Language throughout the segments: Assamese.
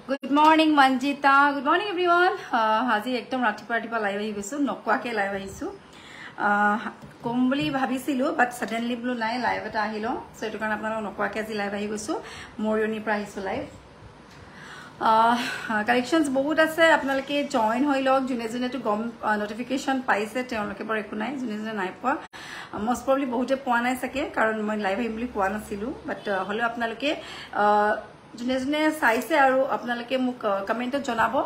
Good morning, Manjita. Good morning, everyone. Haji ekdom ratipa live ahi goisu, nokwaake live ahisu. Kom boli bhabisilu, but suddenly blue nai live eta ahilo. So etu karone apnalok nokwaake aji live ahi goisu. Morioni pra ahisu live. Corrections bahut ase apnaloke join hoi log june june to gom notification paise teoloke bar eku nai june nai poa. Most probably bahute poa nai sake karon moi live ahim boli poa nasilu, but hole apnaloke june june saise aru apnaloke muk comment jonabo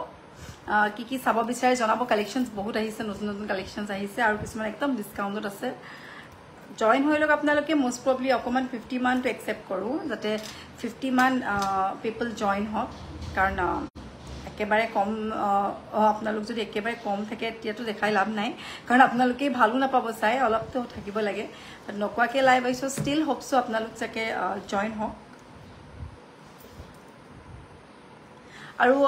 ki sabo bisare jonabo. Collections bahut ahise, notun collections ahise aru kisman ekdom discount ase. Join hoi log apnaloke most probably okoman 50 man to accept koru jate 50 man people join hok karon ekebare kom apnalok jodi ekebare kom theke tiato dekhai lab nai karon apnaloke bhalu na pabo sai olap to thakibo lage nokwaake live aiso. Still hope so apnalok jake join hok aru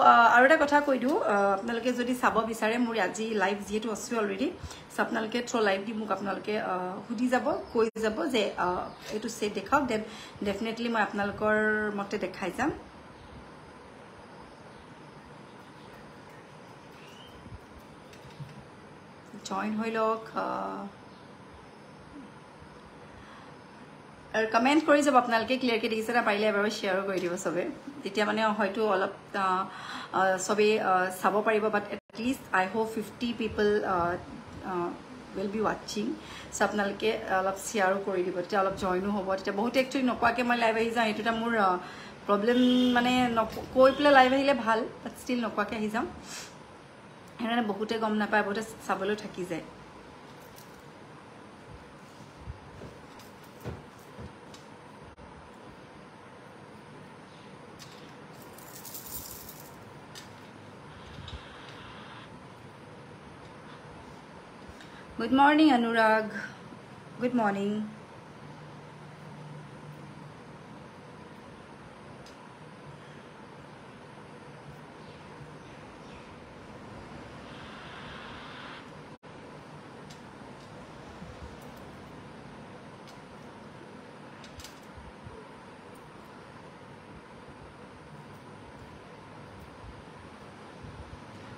eta kotha koi du apnaloke jodi sabo bisare mur aji live jetu asu already so apnaloke through live di muk apnaloke hudi jabo koi jabo je etu se dekhao then definitely moi apnalokor mote dekhai jam. Join hoi log are comment কৰি যাব আপোনালকে ক্লিয়াৰ কে দিছে না পাইলে এবাৰ শেয়াৰ কৰি দিব সবে তেতিয়া মানে হয়তো অলপ সবে চাব পাৰিব but at list I hope 50 people will be watching so আপোনালকে অলপ শেয়াৰ কৰি দিব তেতিয়া অলপ জয়েনো হ'ব তেতিয়া বহুত একচুয়ালি নকৱাকে মই লাইভ আহি যাম এটোটা মোৰ প্ৰবলেম মানে কৈ প্লে লাইভ আহিলে ভাল বাট ষ্টিল নকৱাকে আহি যাম এনে বহুতে গম না পায় বহুতে চাবলৈ থাকি যায়. Good morning, Anurag. Good morning.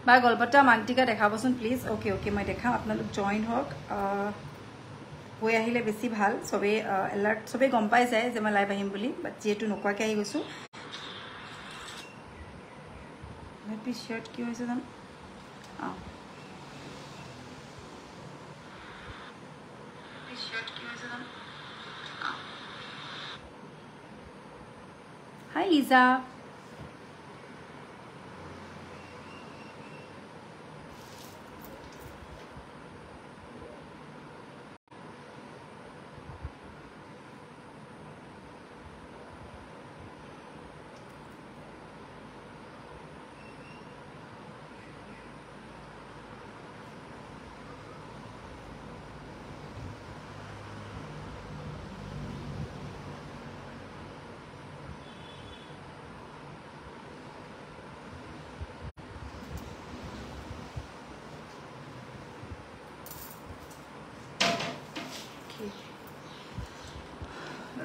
By Golbata Mantika dekhabosun please. Okay मैं देखा अपना लोग join होक होया हिले बेसी भाल सबे alert सबे गम पाई जाए जे मैं live আহিম বুলি but जेटु नोकवा के आही गसु मैं पी शर्ट क्यों ऐसे दम Hi Lisa.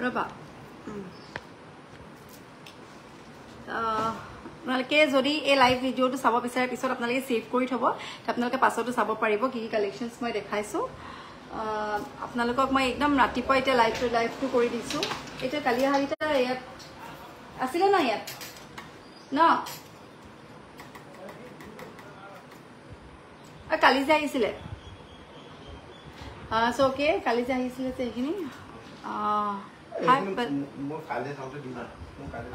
ৰবা আপোনালোকে যদি এই লাইভ ভিডিওটো চাব বিচাৰে পিছত আপোনালোকে সেভ কৰি থব আপোনালোকে পাছতো চাব পাৰিব কি কি কালেকশনস মই দেখাইছো আপোনালোকক মই একদম ৰাতিপুৱা এটা লাইভটো কৰি দিছো এটা কালি হাৰিটা ইয়াত আছিল না ইয়াত ন কালি যে আহিছিলে সো ওকে কালি যে আহিছিলে যে এইখিনি Hi, but more Kali how to do that.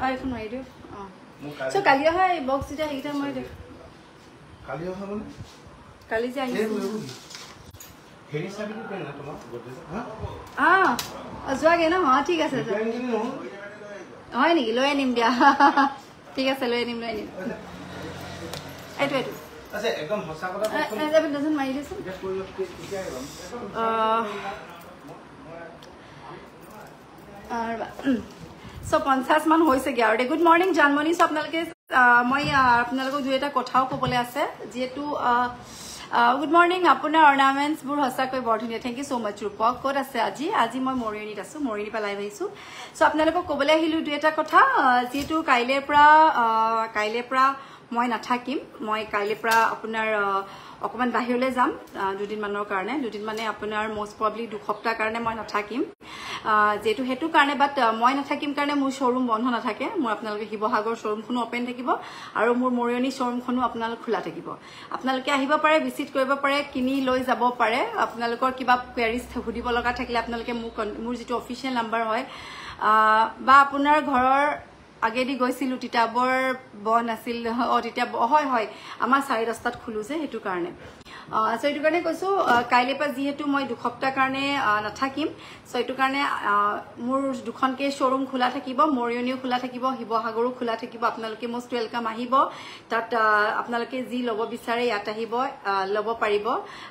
I can read you. So Kali hai box ita ita moi dekh. Kali ha mane? Kali ja hi. Heri sabi ki pehna toma godre ha? Ah, azwa ge na ha thik ase. Hoy ni loi nim dia. Thik ase loi nim. Eto. Ase ekdom hosa kotha kokon. Eto doesn't mind this. Just koi ki So 50 মান হৈছে গিয়াৰডে. Good morning Janmoni. সো আপোনালোকে মই আপোনালোকক দুই এটা কথাও ক'বলৈ আছে যেহেতু গুড মৰ্ণিং আপোনাৰ অৰ্নামেণ্টছবোৰ সঁচাকৈ বৰ ধুনীয়া থেংক ইউ ছ' মাছ ৰূপক ক'ত আছে আজি মই মৰিয়নীত আছোঁ মৰিয়নীৰ পৰা লাইভ আহিছোঁ চ' আপোনালোকক ক'বলৈ আহিলোঁ দুই এটা কথা যিহেতু কাইলৈৰ পৰা মই নাথাকিম মই কাইলৈৰ পৰা আপোনাৰ অকণমান বাহিৰলৈ যাম দুদিনমানৰ কাৰণে দুদিন মানে আপোনাৰ মষ্ট প্ৰবলি দুসপ্তাহ কাৰণে মই নাথাকিম যেহেতু সেইটো কাৰণে বাট মই নাথাকিম কাৰণে মোৰ শ্ব'ৰুম বন্ধ নাথাকে মোৰ আপোনালোকে শিৱসাগৰ শ্ব'ৰুমখনো অপেন থাকিব আৰু মোৰ মৰিয়নী শ্ব'ৰুমখনো আপোনালোক খোলা থাকিব আপোনালোকে আহিব পাৰে ভিজিট কৰিব পাৰে কিনি লৈ যাব পাৰে আপোনালোকৰ কিবা কুৱেৰিজ সুধিব লগা থাকিলে আপোনালোকে মোৰ যিটো অফিচিয়েল নাম্বাৰ হয় বা আপোনাৰ ঘৰৰ আগেদি গৈছিলোঁ তিতাবৰ বন আছিল তেতিয়া হয় আমাৰ 10:30 খোলো যে সেইটো কাৰণে চ' এইটো কাৰণে কৈছোঁ কাইলৈ পৰা যিহেতু মই দুসপ্তাহ কাৰণে নাথাকিম চ' এইটো কাৰণে মোৰ দুখনকৈ শ্ব'ৰুম খোলা থাকিব মৰিয়নীও খোলা থাকিব শিৱসাগৰো খোলা থাকিব আপোনালোকে মষ্ট ৱেলকাম আহিব তাত আপোনালোকে যি ল'ব বিচাৰে ইয়াত আহিব ল'ব পাৰিব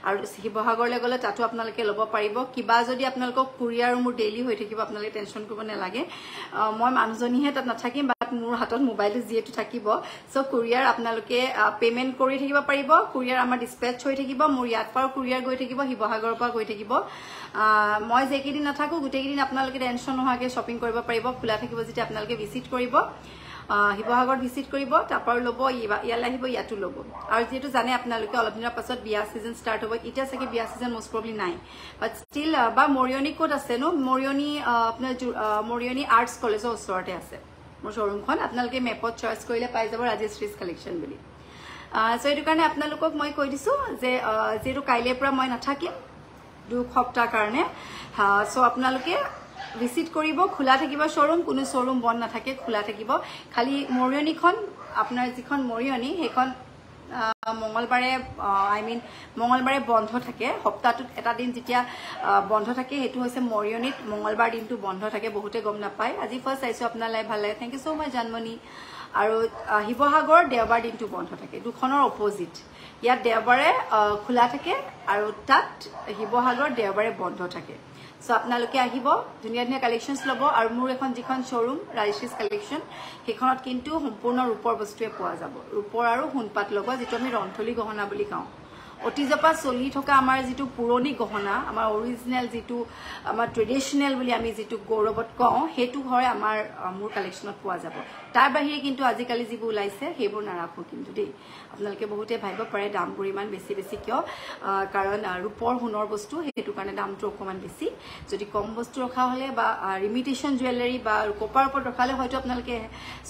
আৰু শিৱসাগৰলৈ গ'লে তাতো আপোনালোকে ল'ব পাৰিব কিবা যদি আপোনালোকক কুৰিয়াৰো মোৰ ডেইলি হৈ থাকিব আপোনালোকে টেনশ্যন কৰিব নালাগে মই মানুহজনীহে তাত নাথাকিম বাট মোৰ হাতত মোবাইলটো যিহেতু থাকিব চ' কুৰিয়াৰ আপোনালোকে পে'মেণ্ট কৰি থাকিব পাৰিব কুৰিয়াৰ আমাৰ ডিছপেচ হৈ থাকিব মোৰ ইয়াৰ পৰাও কুৰিয়াৰ গৈ থাকিব শিৱসাগৰৰ পৰা গৈ থাকিব মই যেইকেইদিন নাথাকোঁ গোটেইকেইদিন আপোনালোকে টেনশ্যন নোহোৱাকৈ শ্বপিং কৰিব পাৰিব খোলা থাকিব যেতিয়া আপোনালোকে ভিজিট কৰিব শিৱসাগৰত ভিজিট কৰিব তাৰপৰা ল'ব ইয়ালৈ আহিব ইয়াতো ল'ব আৰু যিহেতু জানে আপোনালোকে অলপ দিনৰ পাছত বিয়া ছিজন ষ্টাৰ্ট হ'ব এতিয়া চাগে বিয়া ছিজন মষ্ট প্ৰবলি নাই বাট ষ্টিল বা মৰিয়নী ক'ত আছে নো মৰিয়নী আপোনাৰ মৰিয়নী আৰ্টছ কলেজৰ ওচৰতে আছে মোৰ শ্ব'ৰুমখন আপোনালোকে মেপত চইচ কৰিলে পাই যাব ৰাজেশ্ৰীজ কালেকশ্যন বুলি চ' এইটো কাৰণে আপোনালোকক মই কৈ দিছোঁ যে যিহেতু কাইলৈৰ পৰা মই নাথাকিম দুসপ্তাহ কাৰণে চ' আপোনালোকে ভিজিট কৰিব খোলা থাকিব শ্ব'ৰুম কোনো শ্ব'ৰুম বন্ধ নাথাকে খোলা থাকিব খালি মৰিয়নীখন আপোনাৰ যিখন মৰিয়নী সেইখন মঙলবাৰে বন্ধ থাকে সপ্তাহটোত এটা দিন যেতিয়া বন্ধ থাকে সেইটো হৈছে মৰিয়নীত মঙলবাৰ দিনটো বন্ধ থাকে বহুতে গম নাপায় আজি ফাৰ্ষ্ট চাইছোঁ আপোনাৰ লাইভ ভাল লাগে থেংক ইউ ছ' মাছ জানমণি আৰু শিৱসাগৰ দেওবাৰ দিনটো বন্ধ থাকে দুখনৰ অপজিট ইয়াত দেওবাৰে খোলা থাকে আৰু তাত শিৱসাগৰ দেওবাৰে বন্ধ থাকে চ' আপোনালোকে আহিব ধুনীয়া ধুনীয়া কালেকশ্যনছ ল'ব আৰু মোৰ এখন যিখন শ্ব'ৰুম ৰাজেশ্ৰীজ কালেকশ্যন সেইখনত কিন্তু সম্পূৰ্ণ ৰূপৰ বস্তুৱে পোৱা যাব ৰূপৰ আৰু সোণপাত লগোৱা যিটো আমি ৰন্থলী গহনা বুলি কওঁ অতীজৰ পৰা চলি থকা আমাৰ যিটো পুৰণি গহনা আমাৰ অৰিজিনেল যিটো আমাৰ ট্ৰেডিশ্যনেল বুলি আমি যিটো গৌৰৱত কওঁ সেইটো হয় মোৰ কালেকশ্যনত পোৱা যাব তাৰ বাহিৰে কিন্তু আজিকালি যিবোৰ ওলাইছে সেইবোৰ নাৰাখোঁ কিন্তু দেই আপোনালোকে বহুতে ভাবিব পাৰে দামবোৰ ইমান বেছি কিয় কাৰণ ৰূপৰ সোণৰ বস্তু সেইটো কাৰণে দামটো অকণমান বেছি যদি কম বস্তু ৰখা হ'লে বা ইমিটেশ্যন জুৱেলাৰী বা কপাৰ ওপৰত ৰখা হ'লে হয়তো আপোনালোকে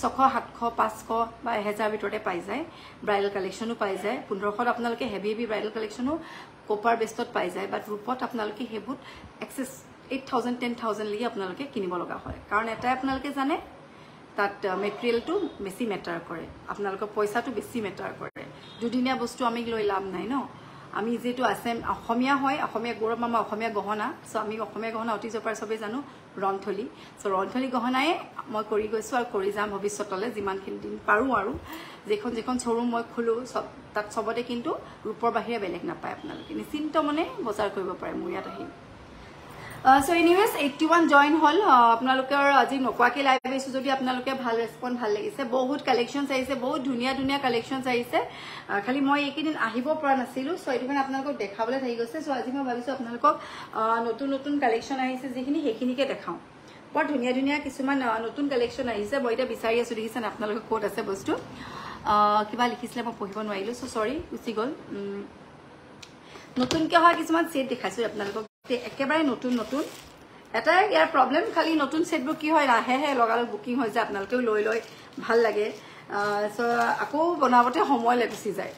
600 700 500 বা 1000 ভিতৰতে পাই যায় ব্ৰাইডেল কালেকশ্যনো পাই যায় 1500 আপোনালোকে হেভি ব্ৰাইডেল কালেকশ্যনো কপাৰ বেষ্টত পাই যায় বাট ৰূপত আপোনালোকে সেইবোৰ এক্সেছ 8000 10000 লৈকে আপোনালোকে কিনিব লগা হয় কাৰণ এটাই আপোনালোকে জানে তাত মেটেৰিয়েলটো বেছি মেটাৰ কৰে আপোনালোকৰ পইচাটো বেছি মেটাৰ কৰে দুদিনীয়া বস্তু আমি লৈ লাভ নাই ন আমি যিহেতু অসমীয়া হয় অসমীয়া গৌৰৱ আমাৰ অসমীয়া গহনা চ' আমি অসমীয়া গহনা অতীজৰ পৰা চবেই জানো ৰন্থলী চ' ৰন্থলী গহনাই মই কৰি গৈছোঁ আৰু কৰি যাম ভৱিষ্যতলৈ যিমানখিনি দিন পাৰোঁ আৰু যিখন শ্ব'ৰুম মই খোলোঁ তাত চবতে কিন্তু ৰূপৰ বাহিৰে বেলেগ নাপায় আপোনালোকে নিশ্চিন্ত মনে বজাৰ কৰিব পাৰে মোৰ ইয়াত আহি চ' এনিৱেজ 81 জইন হ'ল আপোনালোকৰ আজি নোকোৱাকৈ লাইভ আহিছোঁ যদি আপোনালোকে ভাল ৰেছপন্স ভাল লাগিছে বহুত কালেকশ্যনছ আহিছে বহুত ধুনীয়া ধুনীয়া কালেকশ্যনছ আহিছে খালি মই এইকেইদিন আহিব পৰা নাছিলোঁ চ' এইটো কাৰণে আপোনালোকক দেখাবলৈ থাকি গৈছে চ' আজি মই ভাবিছোঁ আপোনালোকক নতুন কালেকশ্যন আহিছে যিখিনি সেইখিনিকে দেখাওঁ বৰ ধুনীয়া ধুনীয়া কিছুমান নতুন কালেকশ্যন আহিছে মই এতিয়া বিচাৰি আছোঁ দেখিছেনে আপোনালোকে ক'ত আছে বস্তু কিবা লিখিছিলে মই পঢ়িব নোৱাৰিলোঁ চ' চৰি গুচি গ'ল নতুনকৈ অহা কিছুমান ছেট দেখাইছোঁ আপোনালোকক একেবাৰে নতুন এটাই ইয়াৰ প্ৰব্লেম খালি নতুন ছেটবোৰ কি হয় লাহে লগালগ বুকিং হৈ যায় আপোনালোকেও লৈ ভাল লাগে চ' আকৌ বনাবতে সময় গুচি যায়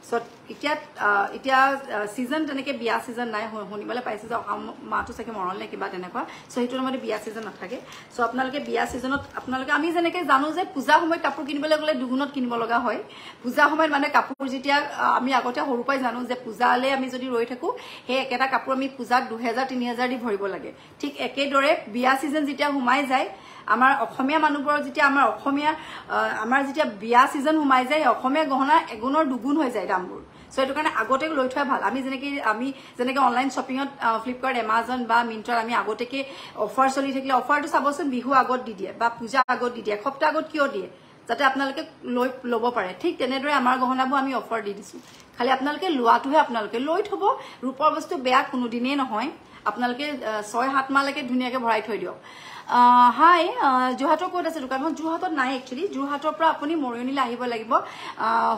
চ' এতিয়া ছিজন তেনেকৈ বিয়া ছিজন নাই শুনিবলৈ পাইছোঁ যে অহা মাহটো চাগে মৰল নে কিবা তেনেকুৱা চ' সেইটোৰ মানে বিয়া ছিজন নাথাকে চ' আপোনালোকে বিয়া ছিজনত আমি যেনেকৈ জানো যে পূজা সময়ত কাপোৰ কিনিবলৈ গ'লে দুগুণত কিনিব লগা হয় পূজা সময়ত মানে কাপোৰ যেতিয়া আমি আগতে সৰুৰ পৰাই জানো যে পূজালৈ আমি যদি ৰৈ থাকোঁ সেই একেটা কাপোৰ আমি পূজাত 2000 3000 দি ভৰিব লাগে ঠিক একেদৰে বিয়া ছিজন যেতিয়া সোমাই যায় আমাৰ অসমীয়া মানুহবোৰৰ যেতিয়া আমাৰ যেতিয়া বিয়া ছিজন সোমাই যায় অসমীয়া গহনা এগুণৰ দুগুণ হৈ যায় দামবোৰ চ' এইটো কাৰণে আগতে লৈ থোৱা ভাল আমি যেনেকৈ অনলাইন শ্বপিঙত ফ্লিপকাৰ্ট এমাজন বা মিন্ট্ৰাত আমি আগতেকে অফাৰ চলি থাকিলে অফাৰটো চাবচোন বিহু আগত দি দিয়ে বা পূজা আগত দি দিয়ে এসপ্তাহ আগত কিয় দিয়ে যাতে আপোনালোকে ল'ব পাৰে ঠিক তেনেদৰে আমাৰ গহনাবোৰ আমি অফাৰ দি দিছো খালি আপোনালোকে লোৱাটোহে আপোনালোকে লৈ থব ৰূপৰ বস্তু বেয়া কোনোদিনেই নহয় আপোনালোকে 6-7 মাহলৈকে ধুনীয়াকৈ ভৰাই থৈ দিয়ক হাই যোৰহাটৰ ক'ত আছে দোকানখন যোৰহাটত নাই একচুৱেলি যোৰহাটৰ পৰা আপুনি মৰিয়নিলৈ আহিব লাগিব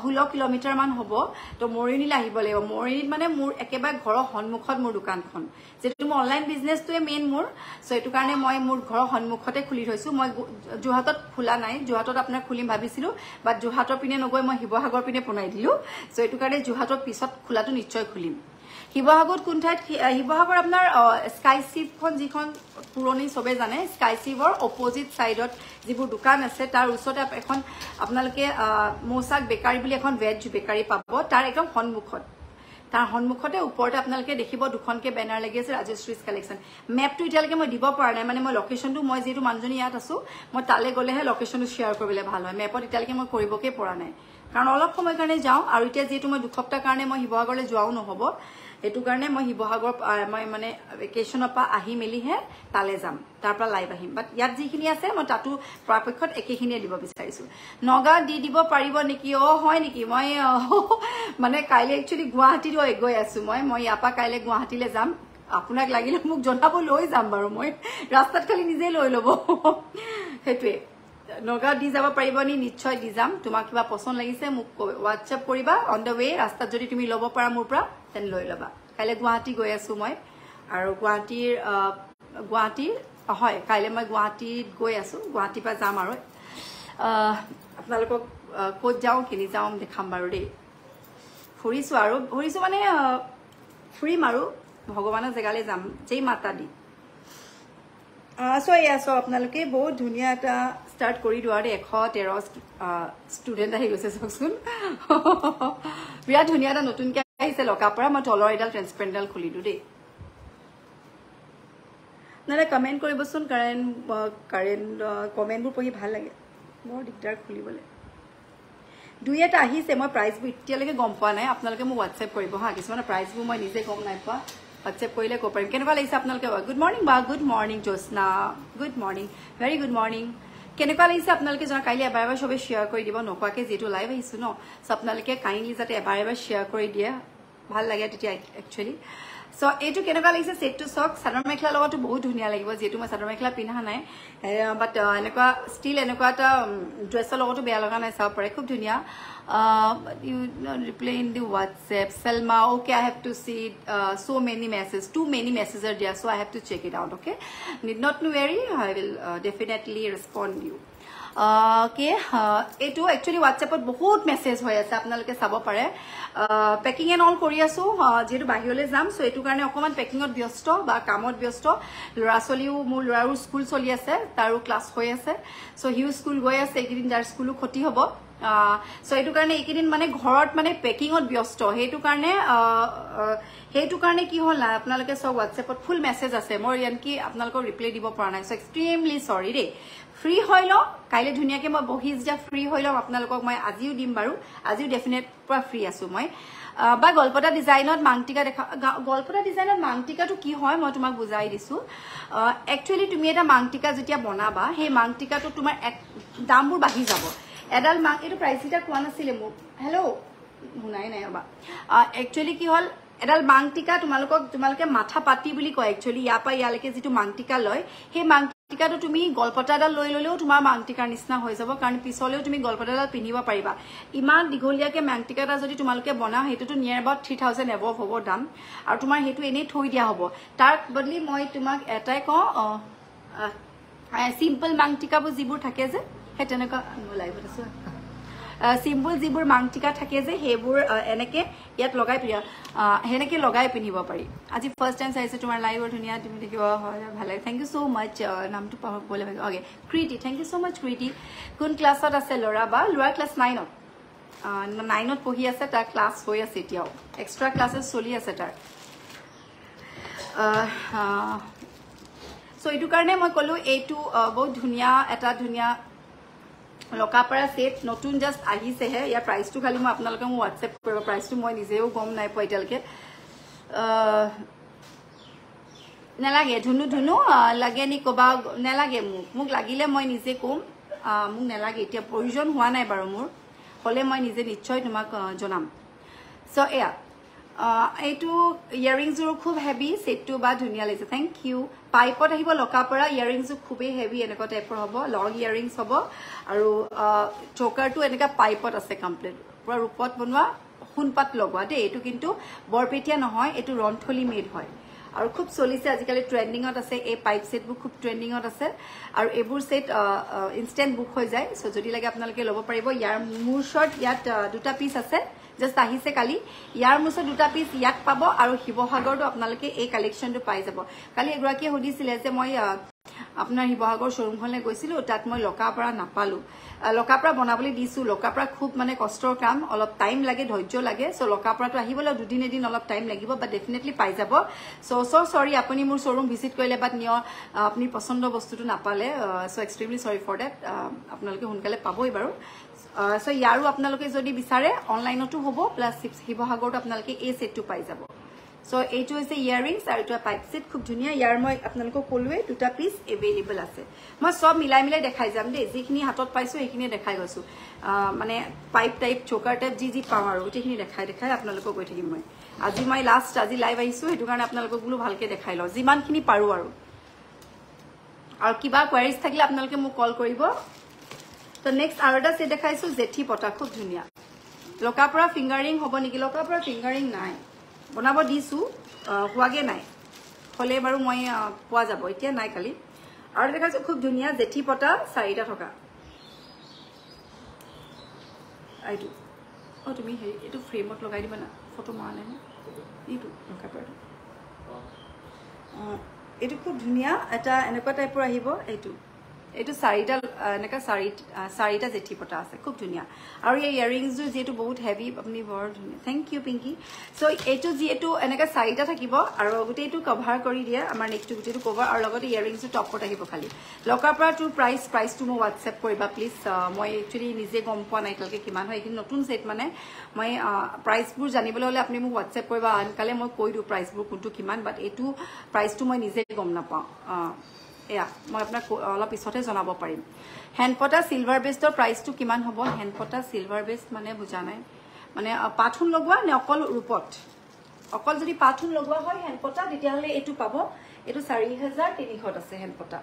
16 কিলোমিটাৰ মান হ'ব তো মৰিয়নিলৈ আহিব লাগিব মৰিয়নিত মানে মোৰ একেবাৰে ঘৰৰ সন্মুখত মোৰ দোকানখন যেটো মোৰ অনলাইন বিজনেছটোৱে মেইন মোৰ সো এইটো কাৰণে মই মোৰ ঘৰৰ সন্মুখতে খুলি থৈছো মই যোৰহাটত খোলা নাই যোৰহাটত আপোনাৰ খুলিম ভাবিছিলো বাট যোৰহাটৰ পিনে নগৈ মই শিৱসাগৰ পিনে বনাই দিলো সো এইটো কাৰণে যোৰহাটৰ পিছত খোলাটো নিশ্চয় খুলিম শিৱসাগৰত কোন ঠাইত শিৱসাগৰ আপোনাৰ স্কাই চিপখন যিখন পুৰণি সবে জানে স্কাই চিপৰ অপোজিট সাইডত যিবোৰ দোকান আছে তাৰ ওচৰতে এখন আপোনালোকে মৌচাক বেকাৰী বুলি এখন ভেজ বেকাৰী পাব তাৰ একদম সন্মুখত তাৰ সন্মুখতে ওপৰতে আপোনালোকে দেখিব দুখনকে বেনাৰ লাগি আছে ৰাজশ্ৰীজ কালেকশন মেপটো এতিয়ালৈকে মই দিব পৰা নাই মানে মই লোকেশনটো মই যেটো মানুহজনী ইয়াত আছো মই তালে গলেহে লোকেশনটো শেয়াৰ কৰিবলৈ ভাল হয় মেপত এতিয়ালৈকে মই কৰিবকে পৰা নাই কাৰণ অলপ সময় কাৰণে যাওঁ আৰু এতিয়া যেটো মই দুসপ্তাহ কাৰণে মই শিৱসাগৰলৈ যোৱাও নহব এটো কাৰণে মই শিৱসাগৰ মই মানে ভেকেশনৰ পৰা আহি মেলিহে তালে যাম তাৰ পৰা লাইভ আহিম বাট ইয়াত যিখিনি আছে মই তাতো পৰাপক্ষত একেখিনিয়ে দিব বিচাৰিছো নগা দি দিব পাৰিব নেকি হয় নেকি মই মানে কাইলে একচুয়ালি গুৱাহাটী গৈ আছো মই ইয়াৰ পৰা কাইলে গুৱাহাটীলৈ যাম আপোনাক লাগিলে মোক জনাব লৈ যাম বাৰু মই ৰাস্তাত খালি নিজে লৈ ল'ব হেতুৱে নগা দি যাব পাৰিব নি নিশ্চয় দি যাম তোমাক কিবা পছন্দ লাগিছে মোক WhatsApp কৰিবা অন দা ৱে ৰাস্তাত যদি তুমি ল'ব পাৰা মোৰ পৰা তেন লৈ ল'বা কাইলে গুৱাহাটী গৈ আছো মই আৰু গুৱাহাটীৰ হয় কাইলে মই গুৱাহাটীত গৈ আছো গুৱাহাটীৰ পৰা যাম আৰু আপোনালোকক ক'ত যাওঁ কিনি যাওঁ দেখাম বাৰু দেই ফুৰিছো মানে ফুৰিম আৰু ভগৱানৰ জেগালৈ যাম যেই মাতা দি সো আপোনালোকে বহুত ধুনীয়া এটা ষ্টাৰ্ট কৰি দিওঁ আৰু 113 ষ্টুডেণ্ট আহি গৈছে চাওকচোন বিৰাট ধুনীয়া এটা নতুনকৈ আহিছে লকাৰ পৰা মই তলৰ এডাল ট্ৰেন্সপেৰেণ্টডাল খুলিলো দেই নহলে কমেণ্ট কৰিবচোন কাৰেণ্ট কমেণ্টবোৰ পঢ়ি ভাল লাগে বৰ দিগদাৰ খুলিবলৈ দুই এটা আহিছে মই প্ৰাইচবোৰ এতিয়ালৈকে গম পোৱা নাই আপোনালোকে মোক WhatsApp কৰিব হা কিছুমানৰ প্ৰাইচবোৰ মই নিজে গম নাই পোৱা WhatsApp কৰিলে ক'ব পাৰিম কেনেকুৱা লাগিছে আপোনালোকে গুড মৰ্নিং বা good morning Josna good morning very good morning কেনেকুৱা লাগিছে আপোনালোকে জনা কাইলৈ এবাৰ সবে শ্বেয়াৰ কৰি দিব নোকোৱাকে যেটো লাইভ আহিছো ন সো আপোনালোকে কাইণ্ডলি যাতে এবাৰ শ্বেয়াৰ কৰি দিয়ে ভাল লাগে তেতিয়া একচুয়ালি সো এইটো কেনেকুৱা লাগিছে সেটটো সক সাধাৰণ মেখলা লগতো বহুত ধুনীয়া লাগিব যেটো মই সাধাৰণ মেখলা পিন্ধা নাই বাট এনেকুৱা ষ্টিল এনেকুৱা এটা ড্ৰেছৰ লগতো বেয়া লগা নাই চাব পাৰে খুব ধুনীয়া you reply in the WhatsApp Selma okay I have to see so many messages too many messages are there so I have to check it out okay need not to worry I will definitely respond you okay eto actually WhatsApp ত বহুত মেসেজ হৈ আছে আপোনালোকে চাব পাৰে পেকিং এন্ড অল কৰি আছো যেটো বাহিৰলৈ যাম সো এটো কাৰণে অকমান পেকিংত ব্যস্ত বা কামত ব্যস্ত লৰাছলিও মোৰ লৰাৰো স্কুল চলি আছে তাৰো ক্লাছ হৈ আছে সো হিউ স্কুল গৈ আছে একদিন যাৰ স্কুলো ক্ষতি হ'ব সো এইটো কাৰণে একদিন মানে ঘৰত মানে পেকিংত ব্যস্ত হেতু কাৰণে কি হল আপোনালোকে সব WhatsAppত ফুল মেসেজ আছে মোৰ ইয়ানকি আপোনালোকৰ ৰিপ্লাই দিব পৰা নাই সো এক্সট্ৰিমলি সৰি ৰে ফ্ৰী হইলো কাইলে ধুনিয়াকে মই বহি যা ফ্ৰী হইলো আপোনালোকক মই আজিও দিম বাৰু আজিও ডেফিনেট পুৰা ফ্ৰী আছো মই বা গলপটা ডিজাইনত মাংটিকা দেখা গলপটা ডিজাইনত মাংটিকাটো কি হয় মই তোমাক বুজাই দিছো একচুয়ালি তুমি এটা মাংটিকা যেতিয়া বনাবা হে মাংটিকাটো তোমাৰ দামবোৰ বাঢ়ি যাব এডাল মাং এটো প্ৰাইস এটা কোৱা নাছিলে মোক হেল্ল শুনাই নাই বা একচুয়ালি কি হল এডাল মাংটিকা তোমালোকে মাথা পাতি বুলি কয় একচুয়ালি ইয়াপা ইয়ালৈকে যেটো মাংটিকা লয় হে মাংটিকাটো তুমি গলপটাডাল লৈ ললেও তোমাৰ মাংটিকাৰ নিচিনা হৈ যাব কাৰণ পিছলেও তুমি গলপটাডাল পিন্ধিব পাৰিবা ইমান দিঘলিয়াকে মাংটিকাটা যদি তোমালোকে বনাও হেতুটো নিয়াৰ এবাউট 3000 এবভ হ'ব দাম আৰু তোমাৰ হেতু এনে থৈ দিয়া হ'ব তাৰ বদলি মই তোমাক এটাই কওঁ সিম্পল মাংটিকাবোৰ যিবোৰ থাকে যে হে তেনেকা লাইভত আছে সিম্পল যিবোৰ মাংটিকা থাকে যে হেবোৰ এনেকে ইয়াত লগাই হেনেকে লগাই পিনিব পাৰি আজি ফাৰ্স্ট টাইম চাইছে তোমাৰ লাইভৰ ধুনিয়া তুমি দেখিব হয় ভালে থ্যাংক ইউ সো মাচ নামটো বলে ওকে ক্ৰিটি থ্যাংক ইউ সো মাচ ক্ৰিটি কোন ক্লাছত আছে লৰা বা লৰা ক্লাস 9ত 9ত পঢ়ি আছে তাৰ ক্লাস হৈ আছে এতিয়াও এক্সট্ৰা ক্লাसेस চলি আছে তাৰ সো এইটো কাৰণে মই কলো এইটো বহুত ধুনিয়া এটা ধুনিয়া লকাপাৰা সেট নতুন জাস্ট আহিছে হে ইয়াৰ প্ৰাইসটো খালি মই আপোনালোকক WhatsApp কৰিব প্ৰাইসটো মই নিজেও গম নাই পইতালকে নালাগে ধুনু লাগে নি কবা নালাগে মোক লাগিলে মই নিজে কম মোক নালাগে এতিয়া প্ৰয়োজন হোৱা নাই বাৰু মোৰ হলে মই নিজে নিশ্চয় তোমাক জনাম সো এয়া এইটো ইয়াৰিংজৰ খুব হেভি সেটটো বা ধুনিয়া লাগিছে থ্যাংক ইউ পাইপত আহিব লকাপৰা ইয়াৰিংজো খুবেই হেভি এনেকুৱা টাইপৰ হ'ব লং ইয়াৰিংছ হ'ব আৰু চোকাৰটো এনেকা পাইপত আছে কমপ্লিট পুৰা ৰূপত বনোৱা সোণপাত লগোৱা দেই এইটো কিন্তু বৰপেটিয়া নহয় এইটো ৰন্থলি মেড হয় আৰু খুব চলিছে আজিকালি ট্ৰেন্ডিংত আছে এই পাইপ সেটবোৰ খুব ট্ৰেন্ডিংত আছে আৰু এইবোৰ সেট ইনস্ট্যান্ট বুক হৈ যায় সো যদি লাগে আপোনালোকে ল'ব পাৰিব ইয়াৰ মোৰ শৰ্ট ইয়াত দুটা পিস আছে জাস্ট আহিছে কালি ইয়াৰ মুছে দুটা পিস ইয়াত পাব আৰু শিৱসাগৰটো আপোনালোকে এই কালেকশনটো পাই যাব কালি এগৰাকীয়ে সুধিছিলে যে মই আপোনাৰ শিৱসাগৰ শ্বৰুমখনলৈ গৈছিলো তাত মই লকাপৰা নাপালো লকাপৰা বনাবলৈ দিছো লকাপৰা খুব মানে কষ্টৰ কাম অলপ টাইম লাগে ধৈৰ্য লাগে সো লকাপৰাটো আহিবলৈ দুদিন এদিন অলপ টাইম লাগিব বাট ডেফিনেটলি পাই যাব সো সৰি আপুনি মোৰ শ্বৰুম ভিজিট কৰিলে বাট নিয় আপুনি পছন্দ বস্তুটো নাপালে সো এক্সট্ৰিমলি সৰি ফৰ দ্যাট আপোনালোকে সোনকালে পাবই বাৰু সো ইয়াৰো আপোনালোকে যদি বিচাৰে অনলাইনতো হ'ব প্লাস শিৱসাগৰটো আপোনালোকে এই সেটটো পাই যাব সো এইটো হৈছে ইয়াৰিংছ আৰু এটা পাইপ সেট খুব ধুনিয়া ইয়াৰ মই আপোনালোকক কলোৱে দুটা পিস এভেইলেবল আছে মই সব মিলাই মিলাই দেখাই যাম দেই যিখিনি হাতত পাইছো সেইখিনি দেখাই গৈছো মানে পাইপ টাইপ চোকাৰ টাইপ যি পাওঁ আৰু গোটেইখিনি দেখাই আপোনালোকক গৈ থাকিম মই আজি মই লাষ্ট আজি লাইভ আহিছো সেইটো কাৰণে আপোনালোকক বোলো ভালকে দেখাই লওঁ যিমানখিনি পাৰো আৰু কিবা কোৱাৰিজ থাকিলে আপোনালোকে মোক কল কৰিব তো নেক্সট আৰু এটা সেট দেখাইছো জেঠি পটা খুব ধুনিয়া লকাপৰা ফিংগাৰিং হ'ব নেকি লকাপৰা ফিংগাৰিং নাই বনাব দিছো হোৱাগে নাই হলে বাৰু মই পোৱা যাব এতিয়া নাই কালি আৰু দেখাইছো খুব ধুনিয়া জেঠি পটা 4টা থকা আইটো তুমি হেৰি এইটো ফ্ৰেমত লগাই দিবা না ফটো মৰা নাই এইটো লকাপৰাটো এইটো খুব ধুনিয়া এটা এনেকুৱা টাইপৰ আহিব এইটো 4টা এনেকা 4টা জেঠি পটা আছে খুব ধুনিয়া আৰু এই ইয়াৰিংছ যেটো বহুত হেভি আপুনি বৰ ধুনিয়া থ্যাংক ইউ পিংকি সো এইটো যেটো এনেকা 4টা থাকিব আৰু গোটেইটো কভাৰ কৰি দিয়া আমাৰ নেকটো গোটেইটো কভাৰ আৰু লগতে ইয়াৰিংছ টপত আহিব খালি লকাপৰা টু প্ৰাইসটো মই WhatsApp কৰিবা প্লিজ মই একচুয়ালি নিজে গম পোৱা নাই তলকে কিমান হয় এই নতুন সেট মানে মই প্ৰাইসবোৰ জানিবলৈ হলে আপুনি মোক WhatsApp কৰিবা আনকালে মই কৈ দিও প্ৰাইসবোৰ কোনটো কিমান বাট এইটো প্ৰাইসটো মই নিজে গম নাপাওঁ এয়া মই আপোনাক অলপ পিছতে জনাব পাৰিম হ্যান্ডপটা সিলভাৰ বেস্টৰ প্ৰাইসটো কিমান হ'ব হ্যান্ডপটা সিলভাৰ বেস্ট মানে বুজা নাই মানে পাথুন লগোৱা নে অকল ৰূপত অকল যদি পাথুন লগোৱা হয় হ্যান্ডপটা তেতিয়া হলে এটো পাব এটো 4300 আছে হ্যান্ডপটা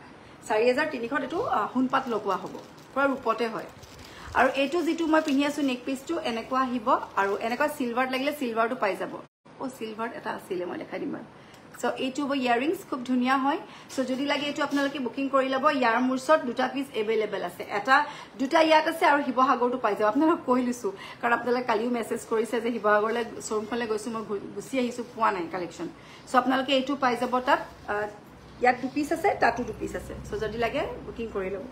4300 এটো হুনপাত লগোৱা হ'ব পুৰা ৰূপতে হয় আৰু এটো যেটো মই পিনি আছো নেক পিসটো এনেকুৱা আহিব আৰু এনেকুৱা সিলভাৰ লাগিলে সিলভাৰটো পাই যাব ও সিলভাৰ এটা আছিল মই দেখাই দিম সো এইটো ইয়াৰিংছ খুব ধুনিয়া হয় সো যদি লাগে এইটো আপোনালোকে বুকিং কৰি লব ইয়াৰ মুৰছত দুটা পিস এভেইলেবল আছে এটা দুটা ইয়াত আছে আৰু শিৱসাগৰটো পাই যাব আপোনালোক কৈ লিছো কাৰণ আপোনালোকে কালিও মেসেজ কৰিছে যে শিৱসাগৰলৈ শ্বৰুমখনলৈ গৈছো মই গুছি আহিছো পোৱা নাই কালেকশন সো আপোনালোকে এইটো পাই যাব তাত ইয়াত দু পিস আছে তাতো দু পিস আছে সো যদি লাগে বুকিং কৰি লব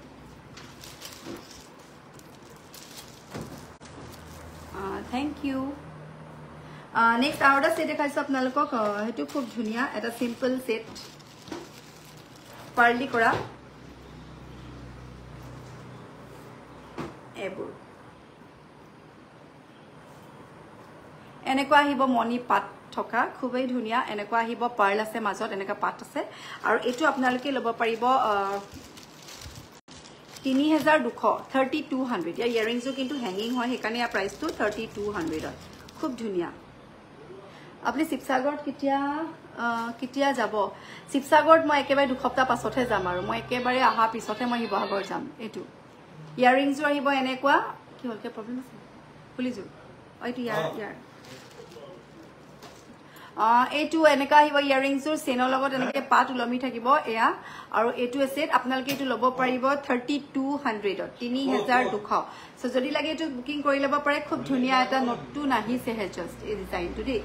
থ্যাংক ইউ নেক্সট আৰু এটা সেট দেখাইছো আপোনালোকক হেতু খুব ধুনিয়া এটা সিম্পল সেট পাৰ্লি কৰা এবোৰ এনেকুৱা আহিব মনি পাত থকা খুবেই ধুনিয়া এনেকুৱা আহিব পাৰ্ল আছে মাজত এনেকা পাত আছে আৰু এটো আপোনালোকে ল'ব পাৰিব 3200 ইয়াৰ ইয়াৰিংসও কিন্তু হ্যাঙ্গিং হয় হেকানে ইয়াৰ প্ৰাইসটো 3200 খুব ধুনিয়া আপনি শিৱসাগৰত কিতিয়া যাব শিৱসাগৰত মই একেবাৰে দুসপ্তাহ পাছতহে যাম আৰু মই একেবাৰে আহা পিছতে মই শিৱসাগৰ যাম এটো ইয়াৰিংস আহিব এনেকুৱা কি হলকে প্ৰবলেম আছে খুলিজু এইটো ইয়াৰ এইটো এনেকা আহিব ইয়াৰিংসৰ চেনৰ লগত এনেকে পাত উলমি থাকিব এয়া আৰু এইটো সেট আপোনালোকে এইটো ল'ব পাৰিব 3200 3200 সো যদি লাগে এইটো বুকিং কৰি ল'ব পাৰে খুব ধুনিয়া এটা নতুন আহিছে হে জাস্ট এই ডিজাইনটো দেই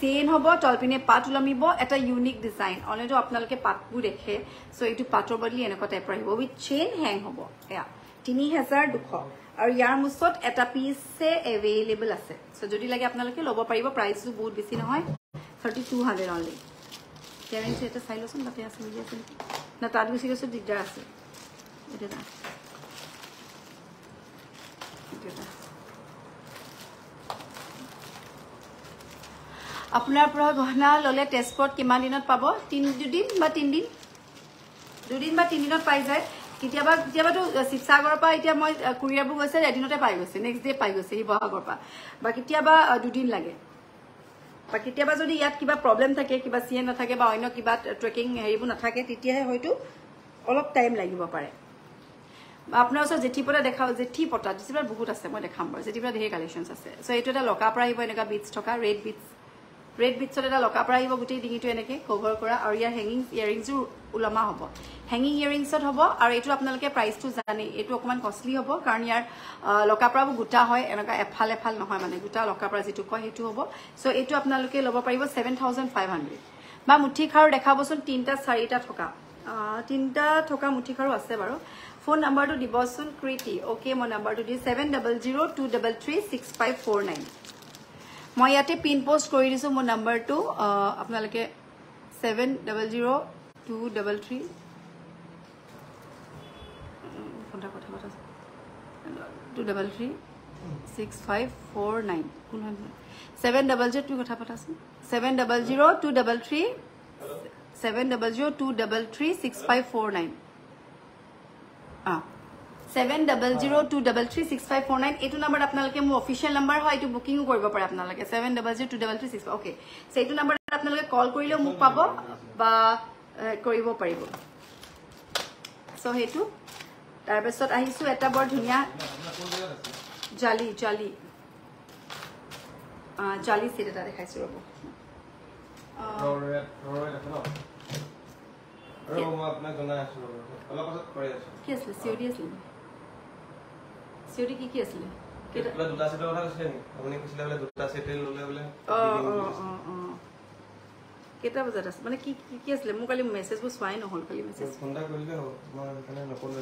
চেন হ'ব তলপিনে পাত উলমিব এটা ইউনিক ডিজাইন অলৰেডি আপোনালোকে পাতবোৰ দেখে সো এইটো পাতৰ বদলি এনেকুৱা টাইপৰ আহিব উইথ চেন হ্যাং হ'ব এয়া 3200 আৰু ইয়াৰ মুছত এটা পিসে এভেইলেবল আছে সো যদি লাগে আপোনালোকে ল'ব পাৰিব প্ৰাইসটো বহুত বেছি নহয় 3200 only ইয়াৰিং এটা চাই লচোন তাতে আছে বুজি আছে না তাত গুছি গৈছে দিগদাৰ আছে এটা আপোনাৰ পৰা গহনা ললে টেস্টপট কিমান দিনত পাব দুদিন বা 3 দিনত পাই যায় কেতিয়াবা কেতিয়াবাতো শিৱসাগৰৰ পৰা এতিয়া মই কুৰিয়াৰবোৰ গৈছে এদিনতে পাই গৈছে নেক্সট ডে পাই গৈছে শিৱসাগৰৰ পৰা বা কেতিয়াবা 2 দিন লাগে বা কেতিয়াবা যদি ইয়াত কিবা প্ৰব্লেম থাকে কিবা চিএ নাথাকে বা অন্য কিবা ট্ৰেকিং হেৰিবোৰ নাথাকে তেতিয়াহে হয়তো অলপ টাইম লাগিব পাৰে আপোনাৰ ওচৰত জেঠিপটা দেখাও জেঠিপটা ডিসপ্লে বহুত আছে মই দেখাম বাৰু জেঠিপটা ধেৰ কালেকশনছ আছে সো এইটো এটা লকা পৰা আহিব এনেকা বিটছ থকা ৰেড বিটছত এটা লকা পৰা আহিব গুটেই ডিঙিটো এনেকে কভাৰ কৰা আৰু ইয়াৰ হেঙিং ইয়াৰিংছও উলমা হ'ব হেঙিং ইয়াৰিংছত হ'ব আৰু এইটো আপোনালোকে প্ৰাইচটো জানে এইটো অকমান কষ্টলি হ'ব কাৰণ ইয়াৰ লকা পৰাও গুটা হয় এনেকা এফাল নহয় মানে গুটা লকা পৰা যেটো কয় হেতু হ'ব সো এইটো আপোনালোকে ল'ব পাৰিব 7500 বা মুঠি খাৰু দেখাবচোন 3টা 4টা থকা 3টা থকা মুঠি খাৰু আছে বাৰু ফোন নাম্বাৰটো দিবচোন কৃতি ওকে মই নাম্বাৰটো দি 7002336549 মই ইয়াতে পিন পোষ্ট কৰি দিছো মোৰ নাম্বাৰটো আপোনালোকে 700233 ফোনটা কথা 2336549 কোন হয় 7002 কথা পাতাছোন 7002336549 7002336549 এইটো নাম্বাৰ আপোনালোকে মোৰ অফিচিয়েল নাম্বাৰ হয় এইটো বুকিংও কৰিব পাৰে আপোনালোকে 70023365 ওকে সো এইটো নাম্বাৰ আপোনালোকে কল কৰিলে মোক পাব বা কৰিব পাৰিব সো হেতু তাৰ পিছত আহিছো এটা বৰ ধুনিয়া জালি সেট এটা দেখাইছো ৰব মই আপোনাক জনাই আছো অলপ পাছত কৰি আছো কি আছে সিওডি আছে সিওডি কি আছে কেটা দুটা সেটৰ কথা কৈছে নি আপুনি কৈছিলে বলে দুটা সেট ললে বলে কেটা বজাত আছে মানে কি আছে মই কালি মেছেজবোৰ চোৱাই নহল কালি মেছেজ ফোনটা কৰিলে হ'ব মই এখানে নকলে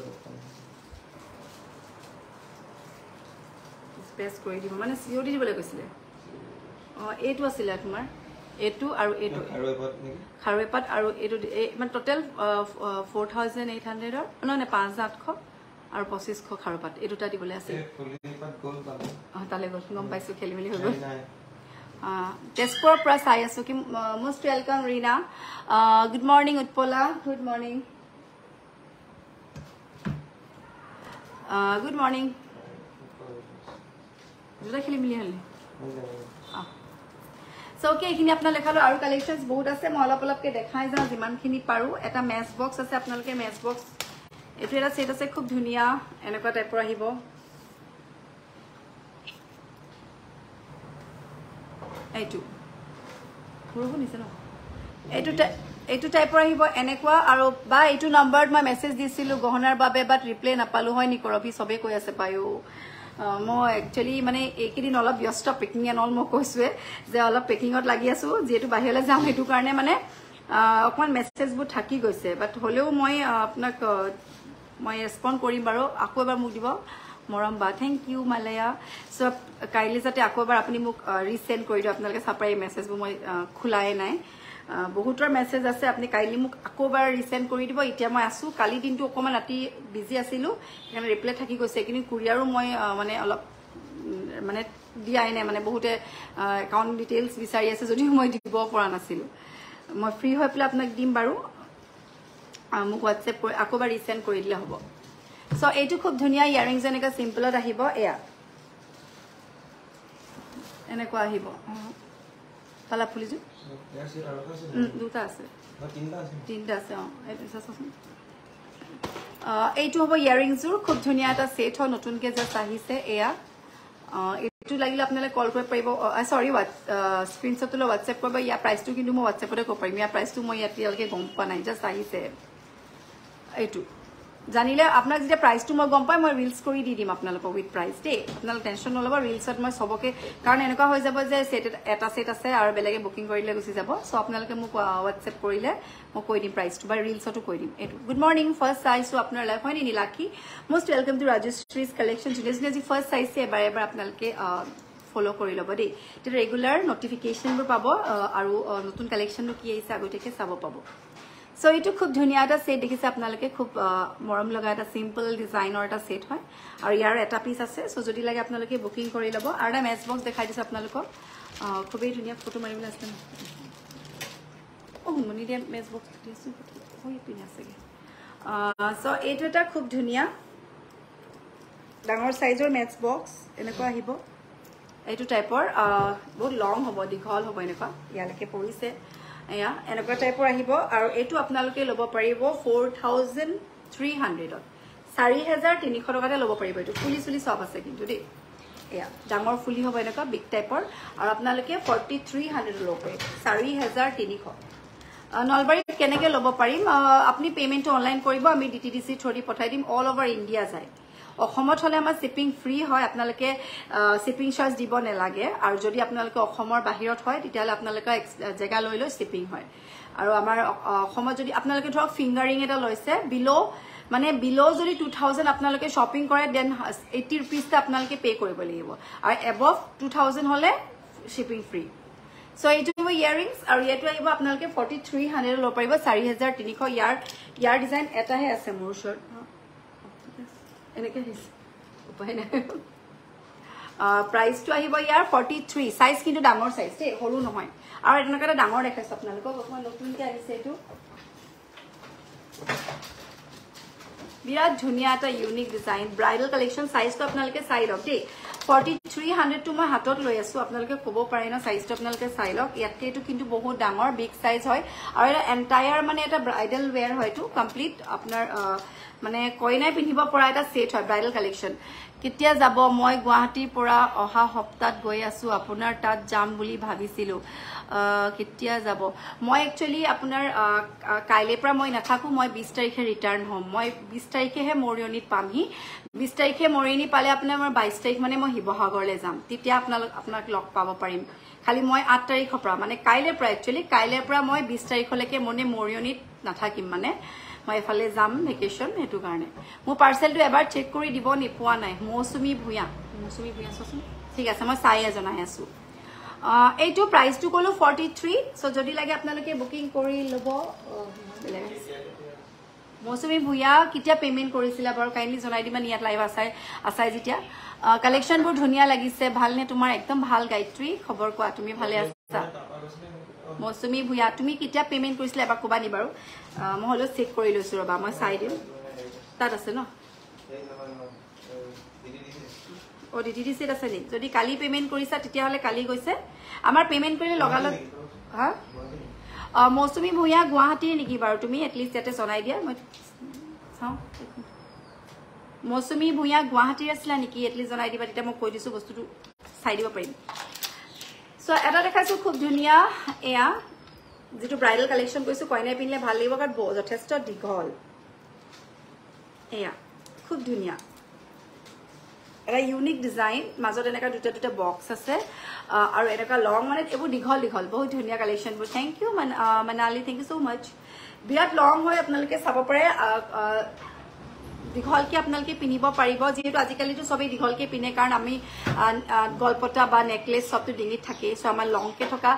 স্পেস কৰি দিব মানে সিওডি দিবলে কৈছিলে এইটো আছিল তোমাৰ এটু আৰু এটু খাৰুৱেপাত আৰু এটু মানে টোটাল 4800 ন 5800 আৰু 2500 খাৰুৱেপাত এই দুটা দিবলে আছে ফুলিপাত গোল পালে তালে গম পাইছো খেলিমেলি হৈ গল তেজপুৰৰ পৰা চাই আছো কি most welcome Reena good morning Utpala good morning good morning দুটা খেলিমেলি হলে সো ওকে এখিনি আপনা লেখালো আৰু কালেকশনস বহুত আছে মই অলপ কে দেখাই যাও যিমানখিনি পাৰো এটা মেছ বক্স আছে আপোনালোকে মেছ বক্স এটো এটা সেট আছে খুব ধুনিয়া এনেকুৱা টাইপৰ আহিব এইটো পুৰো নিছে ন এইটো টাইপৰ আহিব এনেকুৱা আৰু বা এইটো নম্বৰত মই মেছেজ দিছিলো গহনাৰ বাবে বাট ৰিপ্লাই নাপালো হয় নি কৰবি সবে কৈ আছে পায়ো মই একচুয়ালি মানে এইকেদিন অলপ ব্যস্ত পেকিং এন্ড অল মই কৈছোৱে যে অলপ পেকিংত লাগি আছো যেটো বাহিৰলে যাম হেতু কাৰণে মানে অকমান মেছেজবোৰ থাকি গৈছে বাট হলেও মই আপোনাক মই ৰেসপন্ড কৰিম বাৰু আকৌ এবাৰ মোক দিব মৰম বা থ্যাংক ইউ মালয়া সো কাইলে যাতে আকৌ এবাৰ আপুনি মোক ৰিসেন্ড কৰি দিও আপোনালোকে সাপ্ৰাই মেছেজবোৰ মই খোলাই নাই বহুতৰ মেছেজ আছে আপুনি কাইলি মোক আকৌ এবাৰ ৰিসেন্ড কৰি দিব এতিয়া মই আছো কালি দিনটো অকমান ৰাতি বিজি আছিলো মানে ৰিপ্লাই থাকি গৈছে কিন্তু কুৰিয়াৰো মই মানে অলপ মানে দিয়াই নাই মানে বহুতে একাউন্ট ডিটেইলছ বিচাৰি আছে যদিও মই দিব পৰা নাছিলো মই ফ্ৰী হৈ পেলাই আপোনাক দিম বাৰু মোক WhatsApp কৰি আকৌ এবাৰ ৰিসেন্ড কৰি দিলে হ'ব সো এইটো খুব ধুনিয়া ইয়াৰিংছ এনেকা সিম্পলত আহিব এয়া এনেকুৱা আহিব পালা ফুলিজু দুটা আছে তিনটা আছে এইটো চাচোন এইটো হ'ব ইয়াৰিংছৰ খুব ধুনিয়া এটা সেট হয় নতুনকে যে আহিছে এয়া এইটো লাগিলে আপোনালে কল কৰিব পাৰিব সৰি স্ক্ৰিনশ্বট লৈ WhatsApp কৰিব ইয়া প্ৰাইচটো কিন্তু মই WhatsAppতে কৈ পাৰিম ইয়া প্ৰাইচটো মই ইয়াতে গম পোৱা নাই জাস্ট আহিছে এইটো জানিলে আপোনাক যেতিয়া প্ৰাইচটো মই গম পাই মই ৰিলস কৰি দি দিম আপোনালোকক উইথ প্ৰাইচ দে আপোনালোক টেনশন নলব ৰিলসত মই সবকে কাৰণ এনেকুৱা হৈ যাব যে সেট এটা সেট আছে আৰু বেলেগে বুকিং কৰিলে গুছি যাব সো আপোনালোকে মোক WhatsApp কৰিলে মই কৈ দিম প্ৰাইচটো বা ৰিলসটো কৈ দিম এটো গুড মৰ্নিং ফাৰ্স্ট চাইছো আপোনাৰ লাইফ হয় নি Nilakshi most welcome to Rajshree's collection জুনেজি ফাৰ্স্ট চাইছে এবাৰ আপোনালোকে ফলো কৰি লব দেই তে ৰেগুলাৰ নটিফিকেশনবোৰ পাব আৰু নতুন কালেকশনটো কি আহিছে আগতেকে চাব পাব সো এইটো খুব ধুনিয়া এটা সেট দেখিছে আপোনালোকে খুব মৰম লগা এটা সিম্পল ডিজাইনৰ এটা সেট হয় আৰু ইয়াৰ এটা পিস আছে সো যদি লাগে আপোনালোকে বুকিং কৰি লব আৰু এটা মেছ বক্স দেখাই দিছো আপোনালোকক খুবই ধুনিয়া ফটো মাৰিবলৈ আছে মনি দিয়া মেছ বক্স দিছো হৈ পিনে আছে সো এইটো এটা খুব ধুনীয়া ডাঙৰ সাইজৰ মেটচ বক্স এনেকুৱা আহিব এইটো টাইপৰ বহুত লং হ'ব দীঘল হ'ব এনেকুৱা ইয়ালৈকে পৰিছে এয়া এনেকুৱা টাইপৰ আহিব আৰু এইটো আপোনালোকে ল'ব পাৰিব 4300 4300 টকাতে ল'ব পাৰিব এইটো ফুলি চুলি সব আছে কিন্তু দেই এয়া ডাঙৰ ফুলি হ'ব এনেকুৱা বিগ টাইপৰ আৰু আপোনালোকে 4300 ল'ব পাৰিব 4300 নলবাৰীত কেনেকৈ ল'ব পাৰিম আপুনি পেমেণ্টটো অনলাইন কৰিব আমি DTDC থ্ৰুদি পঠাই দিম অল অভাৰ ইণ্ডিয়া যায় অসমত হলে আমাৰ শিপিং ফ্ৰী হয় আপোনালোকে শিপিং চাৰ্জ দিব নালাগে আৰু যদি আপোনালোকে অসমৰ বাহিৰত হয় তেতিয়াহলে আপোনালোকে জেগা লৈ লৈ শিপিং হয় আৰু আমাৰ অসমত যদি আপোনালোকে ধৰক ফিংগাৰিং এটা লৈছে বিলো যদি 2000 আপোনালোকে শ্বপিং কৰে দেন 80 रुपीस আপোনালোকে পে কৰিব লাগিব আৰু এবভ 2000 হলে শিপিং ফ্ৰী সো এইটো ইয়াৰিংছ আৰু ইয়াটো আহিব আপোনালোকে 4300 ল'ব পাৰিব 4300 ইয়াৰ ডিজাইন এটাহে আছে মোৰ ওচৰত এনেকে উপায় নাই প্ৰাইসটো আহিব ইয়াৰ 43 সাইজ কিন্তু ডাঙৰ সাইজ দেই সৰু নহয় আৰু এনেকা এটা ডাঙৰ দেখাইছো আপোনালোকক অকমান নতুনকৈ আহিছে এইটো বিৰাট ধুনীয়া এটা ইউনিক ডিজাইন ব্ৰাইডাল কালেকশন সাইজটো আপোনালোকে চাই লওক দেই 4300 টো মই হাতত লৈ আছো আপোনালোকে ক'ব পাৰে না সাইজটো আপোনালোকে চাই লওক ইয়াতকে এইটো কিন্তু বহুত ডাঙৰ বিগ সাইজ হয় আৰু এটা এন্টায়াৰ মানে এটা ব্ৰাইডাল ওয়্যাৰ হয়টো কমপ্লিট আপোনাৰ মানে কইনাই পিন্ধিব পৰা এটা সেট হয় ব্ৰাইডাল কালেকশন কেতিয়া যাব মই গুৱাহাটীৰ পৰা অহা সপ্তাহত গৈ আছো আপোনাৰ তাত যাম বুলি ভাবিছিলো কেতিয়া যাব মই একচুয়ালি আপোনাৰ কাইলে পৰা মই নাথাকো মই 20 তাৰিখে ৰিটাৰ্ণ হ'ম মই 20 তাৰিখেহে মৰিয়নিত পামহি 20 তাৰিখে মৰিয়নি পালে আপোনাৰ 22 তাৰিখ মানে মই হিবহাগৰলৈ যাম তেতিয়া আপোনাক লগ পাব পাৰিম খালি মই 8 তাৰিখৰ পৰা মানে কাইলে পৰা একচুয়ালি কাইলে পৰা মই 20 তাৰিখলৈকে মনে মৰিয়নিত নাথাকিম মানে মই এফালে যাম ভেকেশন হেতু কাৰণে মোৰ পাৰ্সেলটো এবাৰ চেক কৰি দিব নিপোৱা নাই মৌসুমী ভুয়া চোন ঠিক আছে মই চাইয়া জনাই আছো এইটো প্ৰাইসটো কলো 43 সো যদি লাগে আপোনালোকে বুকিং কৰি লব মৌসুমী ভুয়া কিতিয়া পেমেন্ট কৰিছিলা বাৰু কাইন্ডলি জনাই দিবা নিয়াত লাইভ আছাই যেতিয়া কালেকশন বোৰ ধুনিয়া লাগিছে ভালনে তোমাৰ একদম ভাল গায়ত্ৰী খবৰ কোৱা তুমি ভালে আছা মৌসুমী ভুয়া তুমি কিতিয়া পেমেন্ট কৰিছিলা এবাৰ কবা নি বাৰু মই হলো চেক কৰি লৈছো ৰবা মই চাই দিম তাত আছে ন ও DTDC আছে নি যদি কালি পেমেন্ট কৰিছা তেতিয়া হলে কালি গৈছে আমাৰ পেমেন্ট কৰিলে লগালগ হা মৌসুমী ভুয়া গুৱাহাটীৰ নেকি বাৰু তুমি এটলিষ্ট ইয়াতে জনাই দিয়া মই চাও মৌসুমী ভুয়া গুৱাহাটীৰ আছিলা নেকি এটলিষ্ট জনাই দিবা তেতিয়া মই কৈ দিছো বস্তুটো চাই দিব পাৰিম সো এটা দেখাইছো খুব ধুনীয়া এয়া যেটো ব্ৰাইডাল কালেকশন কৈছো কইনাই পিনলে ভাল লাগিব কাৰণ যথেষ্ট দীঘল এয়া খুব ধুনীয়া এটা ইউনিক ডিজাইন মাজত এনেকা দুটা বক্স আছে আৰু এনেকা লং মানে এবোৰ দীঘল বহুত ধুনীয়া কালেকশন বোৰ thank you Monali thank you so much বিৰাট লং হয় আপোনালোকে চাব পাৰে দীঘলকে আপোনালোকে পিনিব পাৰিব যেহেতু আজিকালিটো সবেই দীঘলকে পিনে কাৰণ আমি গলপটা বা নেকলেস সবটো ডিঙিত থাকে সো আমাৰ লংকে থকা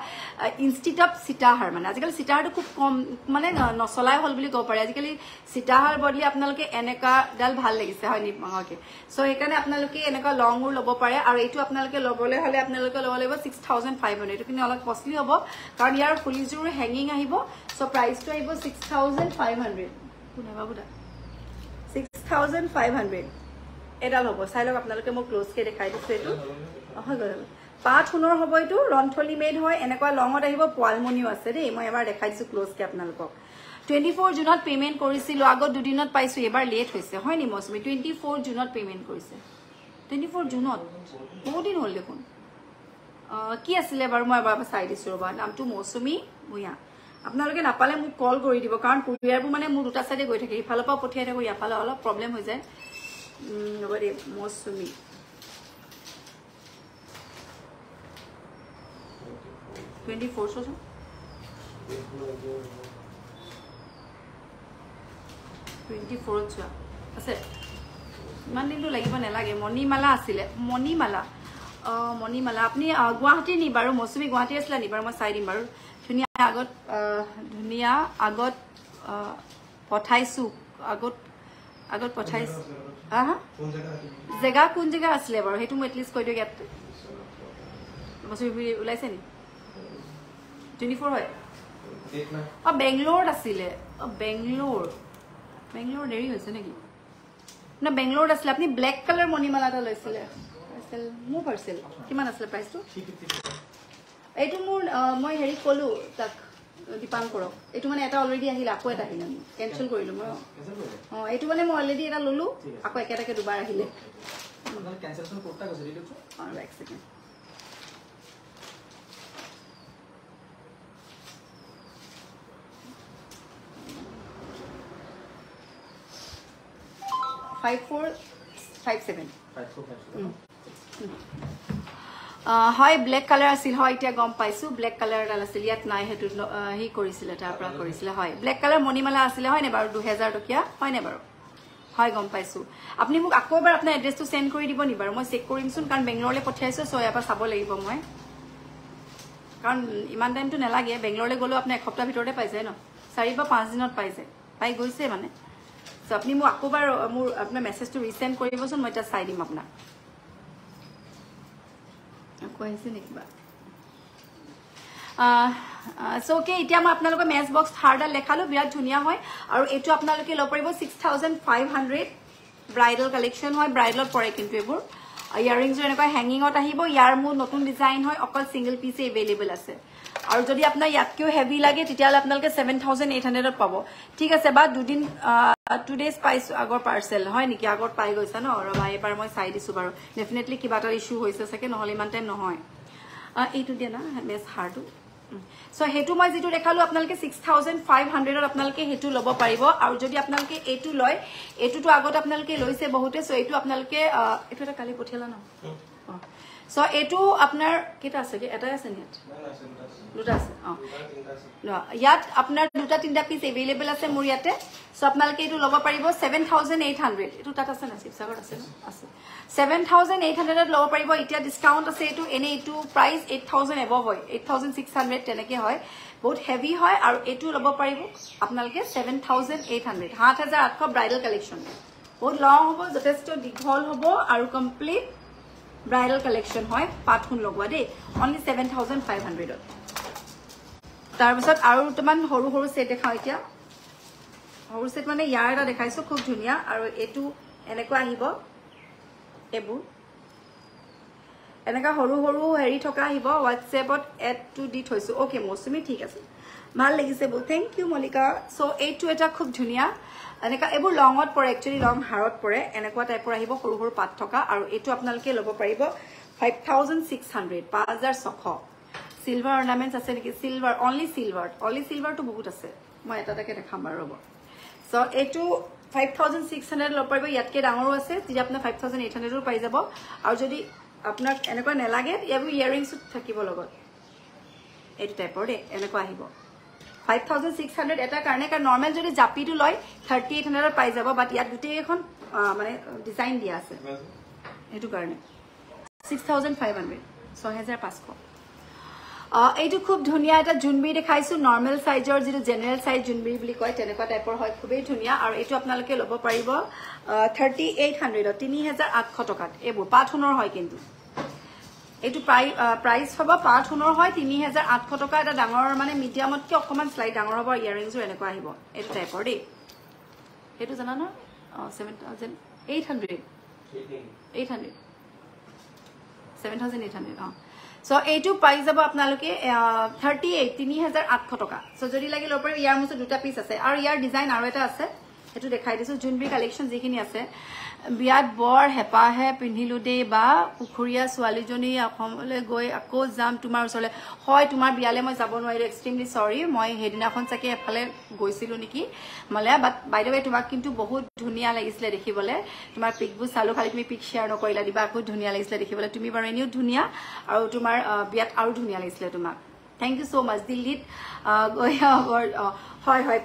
ইনষ্টিট অফ সিতাহাৰ মানে আজিকালি সিতাহাৰটো খুব কম মানে নচলাই হল বুলি ক'ব পাৰে আজিকালি সিতাহাৰ বদলি আপোনালোকে এনেকা ডাল ভাল লাগিছে হয় নিমঙকে সো সেইকাৰণে আপোনালোকে এনেকা লংবোৰ ল'ব পাৰে আৰু এইটো আপোনালোকে ল'বলৈ হলে আপোনালোকে ল'ব লাগিব 6500 এইটো কিন্তু অলপ কষ্টলি হ'ব কাৰণ ইয়াৰ ফুলিজোৰ হেঙ্গিং আহিব সো প্ৰাইসটো আহিব 6500 কোনে বাবুদা 6500 এডাল হ'ব চাই লওক আপোনালোকে মই ক্লোজ কে দেখাই দিছো এটো হৈ গল পাঁচ সোণৰ হ'ব এটো ৰনথলি মেড হয় এনেকুৱা লঙত আহিব পোৱালমনিও আছে দেই মই এবাৰ দেখাই দিছো ক্লোজ কে আপোনালোকক 24 জুনত পেমেন্ট কৰিছিলো আগত দুদিনত পাইছো এবাৰ লেট হৈছে হয় নি মৌসুমী 24 জুনত পেমেন্ট কৰিছে 24 জুনত বহুত দিন হ'ল দেখোন কি আছিল বাৰু মই এবাৰ চাই দিছো ৰবা নামটো মৌসুমী ভুয়া আপোনালোকে নাপালে মোক কল কৰি দিব কাৰণ কুৰিয়াৰবোৰ মানে মোৰ দুটা সাইডে গৈ থাকে ইফালৰ পৰা পঠিয়াই থাকো ইয়াফালে অলপ প্ৰবলেম হৈ যায় নবৰে মৌসুমী 24 চোন 24 চোৱা আছে ইমান দিনটো লাগিব নালাগে মণিমালা আছিলে মণিমালা আপুনি গুৱাহাটী নি বাৰু মৌসুমী গুৱাহাটী আছিলা নি বাৰু মই চাই দিম বাৰু ধুনীয়া আগত পঠাইছো আগত পঠাইছো জেগা কোন জেগা আছিলে বাৰু হেতু মই এটলিষ্ট কৈ দিও ইয়াত মৌসুমী ওলাইছে নি 24 হয় বেংগলোৰ আছিলে বেংগলোৰ বেংগলোৰ দেৰি হৈছে নেকি না বেংগলোৰত আছিল আপুনি ব্লেক কালাৰ মণিমালা এটা লৈছিলে পাৰ্চেল মোৰ পাৰ্চেল কিমান আছিল প্ৰাইচটো এইটো মোৰ মই হেৰি কলো তাক দীপাংকৰক এইটো মানে এটা অলৰেডি আহিল আকৌ এটা আহিল আমি কেনচেল কৰিলো মই এইটো মানে মই অলৰেডি এটা ললো আকৌ একেটাকে দুবাৰ আহিলে কেনসেলেশন কোডটা কৈছে দিলো এক সেকেন্ড 5457 হয় ব্লেক কালাৰ আছিল হয় এতিয়া গম পাইছো ব্লেক কালাৰ ডাল আছিল ইয়াত নাই হেতু হি কৰিছিলে তাৰ পৰা কৰিছিলে হয় ব্লেক কালাৰ মণিমালা আছিল হয় নে বাৰু 2000 টকিয়া হয় নে বাৰু হয় গম পাইছো আপুনি মোক আকৌ এবাৰ আপোনাৰ এড্ৰেছটো সেন্ড কৰি দিব নি বাৰু মই চেক কৰিমচোন কাৰণ বেংগলোৰলৈ পঠাইছো সো ইয়াৰ পৰা চাব লাগিব মই কাৰণ ইমান টাইমটো নালাগে বেংগলোৰলৈ গলো আপুনি এক সপ্তাহ ভিতৰতে পাই যায় ন 4 বা 5 দিনত পাই যায় পাই গৈছে মানে সো আপুনি মোক আকৌ এবাৰ মোৰ আপোনাৰ মেছেজটো ৰিসেন্ড কৰিবচোন মই এটা চাই দিম আপোনাক কৈছে নেকিবা সো ওকে এতিয়া মই আপোনালোকৰ মেচ বক্স থাৰ্ডাল লেখালো বিৰাট ধুনীয়া হয় আৰু এটো আপোনালোকে লব পাৰিব 6500 ব্ৰাইডাল কালেকশন হয় ব্ৰাইডালত পৰে কিন্তু এবোৰ ইয়াৰিংছ এনেকৈ হ্যাঙ্গিংত আহিব ইয়াৰ মোৰ নতুন ডিজাইন হয় অকল সিঙ্গেল পিসে अवेलेबल আছে আৰু যদি আপোনাৰ ইয়াতকেও হেভি লাগে তেতিয়ালে আপোনালোকে 7800 ত পাব ঠিক আছে বা দুদিন 2 ডেজ পাইছ আগৰ পাৰ্সেল হয় নেকি আগৰ পাই গৈছা ন ৰবা এবাৰ মই চাই দিছো বাৰু ডেফিনেটলি কিবা এটা ইস্যু হৈছে সকে নহলে ইমান টাইম নহয় এইটো দিয়া না মেছ হাৰটো সো হেতু মই যেটো দেখালো আপোনালোকে 6500 ত আপোনালোকে হেতু লব পাৰিব আৰু যদি আপোনালোকে এটু লয় এটুটো আগত আপোনালোকে লৈছে বহুতে সো এটু আপোনালোকে এটু এটা কালি পঠিয়ালা ন সো এটু আপোনাৰ কিটা আছে কি এটা আছে নি দুটা আছে ইয়াত আপোনাৰ দুটা তিনটা পিস अवेलेबल আছে মোৰ ইয়াতে সো আপোনালোকে এটু লব পাৰিব 7800 এটু তাত আছে না শিৱসাগৰ আছে ন আছে 7800 ত লব পাৰিব এতিয়া ডিসকাউন্ট আছে এটু এনে এটু প্ৰাইস 8000 এবভ হয় 8600 তেনেকে হয় বহুত হেভি হয় আৰু এটু লব পাৰিব আপোনালোকে 7800 7800 ব্ৰাইডাল কালেকশন বহুত লং হ'ব যথেষ্ট দীঘল হ'ব আৰু কমপ্লিট ব্ৰাইডাল কালেকশন হয় পাথুন লগোৱা দে only 7500 তাৰ পিছত আৰু তমান হৰু হৰু সেট দেখাও এতিয়া হৰু সেট মানে ইয়াৰ এটা দেখাইছো খুব ধুনিয়া আৰু এটু এনেকৈ আহিব এবু এনেকা হৰু হৰু হেৰি থকা আহিব WhatsAppত এড টু দি থৈছো ওকে মৌসুমী ঠিক আছে ভাল লাগিছে বল থ্যাংক ইউ মলিকা সো এইটো এটা খুব ধুনিয়া এনেকা এবোৰ লংত পৰে একচুয়ালি লং হাৰত পৰে এনেকুৱা টাইপৰ আহিব হৰু হৰু পাত থকা আৰু এটো আপোনালোকে লব পাৰিব 5600 5600 সিলভাৰ অৰ্নামেন্টস আছে নেকি সিলভাৰ অনলি সিলভাৰ তো বহুত আছে মই এটা তাকে দেখাম বাৰু ৰব সো এটো 5600 লব পাৰিব ইয়াতকে ডাঙৰো আছে তেতিয়া আপোনাৰ 5800 ৰ পাই যাব আৰু যদি আপোনাক এনেকুৱা নেলাগে ইয়াবোৰ ইয়াৰিংছ থাকিব লগত এইটো টাইপৰ দে এনেকুৱা আহিব 5600 এটা কাৰণে কাৰ নরমাল যদি জাপিটো লয় 3800 পাই যাব বাট ইয়াত গুটে এখন মানে ডিজাইন দিয়া আছে এটো কাৰণে 6500 6500 এইটো খুব ধুনিয়া এটা জুনবি দেখাইছো নৰমাল সাইজৰ যেটো জেনাৰেল সাইজ জুনবি বুলি কয় তেনেকুৱা টাইপৰ হয় খুবেই ধুনিয়া আৰু এটো আপোনালোকে লব পাৰিব 3800 3800 টকাত এবোৰ পাথুনৰ হয় কিন্তু এটো প্ৰাইস হ'ব পাথুনৰ হয় 3800 টকা এটা ডাঙৰ মানে মিডিয়ামতকে অকমান স্লাইড ডাঙৰ হ'ব ইয়াৰিংছ এনেকুৱা আহিব এটো টাইপৰ দে এটো জানা না 7800 7800 সো এইটো পাই যাব আপোনালোকে 38 টকা সো যদি লাগি লব পাৰিব ইয়াৰ মুছে দুটা পিস আছে আৰু ইয়াৰ ডিজাইন আৰু এটা আছে এটো দেখাই দিছো জুনবি কালেকশন যিখিনি আছে বিয়াত বৰ হেপাহে পিন্ধিলু দে বা পুখুৰীয়া ছোৱালীজনী অসমলৈ গৈ আকৌ যাম তোমাৰ ওচৰলে হয় তোমাৰ বিয়ালে মই যাব নোৱাৰিলো এক্সট্ৰিমলি সৰি মই হেদিনাখন চাকে এফালে গৈছিলো নেকি মালে বাট বাই দ্য ৱে তোমাক কিন্তু বহুত ধুনিয়া লাগিছিলে দেখিবলে তোমাৰ পিকবু চালো খালি তুমি পিক শেয়াৰ নকৰিলা দিবা আকৌ ধুনিয়া লাগিছিলে দেখিবলে তুমি বাৰু এনিও ধুনিয়া আৰু তোমাৰ বিয়াত আৰু ধুনিয়া লাগিছিলে তোমাক থ্যাংক ইউ সো মাচ দিল্লীত গয়া হয় হয়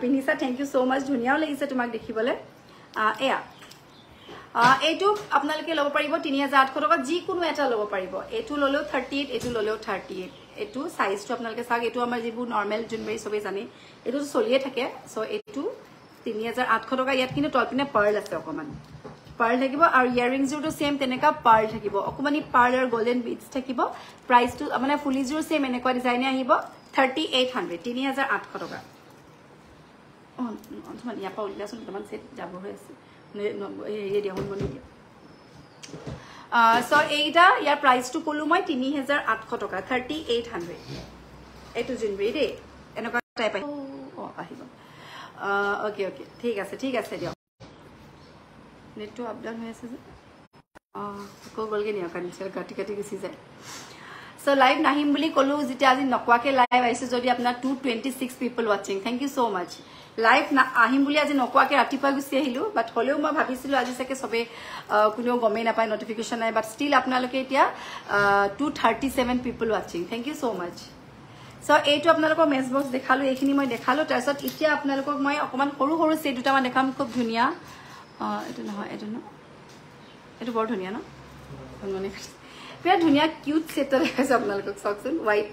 পিনিসা থ্যাংক ইউ সো মাচ ধুনিয়াও লাগিছে তোমাক দেখিবলে এয়া এইটো আপোনালোকে লব পাৰিব 3800 টকা যি কোনো এটা লব পাৰিব এটো ললেও 38 এটো ললেও 38 এটো সাইজটো আপোনালোকে চাগ এটো আমাৰ যিবু নৰমাল জুনবেৰি সবে জানি এটো চলিয়ে থাকে সো এটো 3800 টকা ইয়াত কিন্তু তলপিনে পাৰ্ল আছে অকমান পাৰ্ল থাকিব আৰু ইয়াৰিংছটো সেম তেনেকা পাৰ্ল থাকিব অকমানি পাৰ্ল আৰু গোল্ডেন বিটস থাকিব প্ৰাইসটো মানে ফুলিজৰ সেম এনেকুৱা ডিজাইনে আহিব 3800 3800 টকা অকণমান ইয়াৰ পৰা উলিয়াচোন দুটামান ছেট যাব হৈ আছে এই দিয়া শুনমনি দিয়া চ' এইটা ইয়াৰ প্ৰাইচটো ক'লোঁ মই ৩,৮০০ টকা ৩,800 এইটো জোনবেৰী দেই এনেকুৱা টাইপ আহিব আহিব অ'কে অ'কে ঠিক আছে দিয়ক নেটটো আপ ডাউন হৈ আছে যে আকৌ গ'লগৈ নি কাটি গুচি যায় চ' লাইভ নাহিম বুলি ক'লোঁ যেতিয়া আজি নকোৱাকৈ লাইভ আহিছোঁ যদি আপোনাৰ 226 পিপল ৱাচিং thank you so' much live আহিম বুলি আজি নকোৱাকৈ ৰাতিপুৱা গুচি আহিলোঁ বাট হ'লেও মই ভাবিছিলোঁ আজি চাগে চবেই কোনেও গমেই নাপায় নটিফিকেশ্যন নাই বাট ষ্টিল আপোনালোকে এতিয়া 237 পিপল ৱাচিং থেংক ইউ ছ' মাছ চ' এইটো আপোনালোকক মেছ বক্স দেখালোঁ এইখিনি মই দেখালোঁ তাৰপিছত এতিয়া আপোনালোকক মই অকণমান সৰু ছেট দুটামান দেখাম খুব ধুনীয়া এইটো নহয় এইটো বৰ ধুনীয়া ন মানে বিৰাট ধুনীয়া কিউট ছেট দেখাইছোঁ আপোনালোকক চাওকচোন হোৱাইট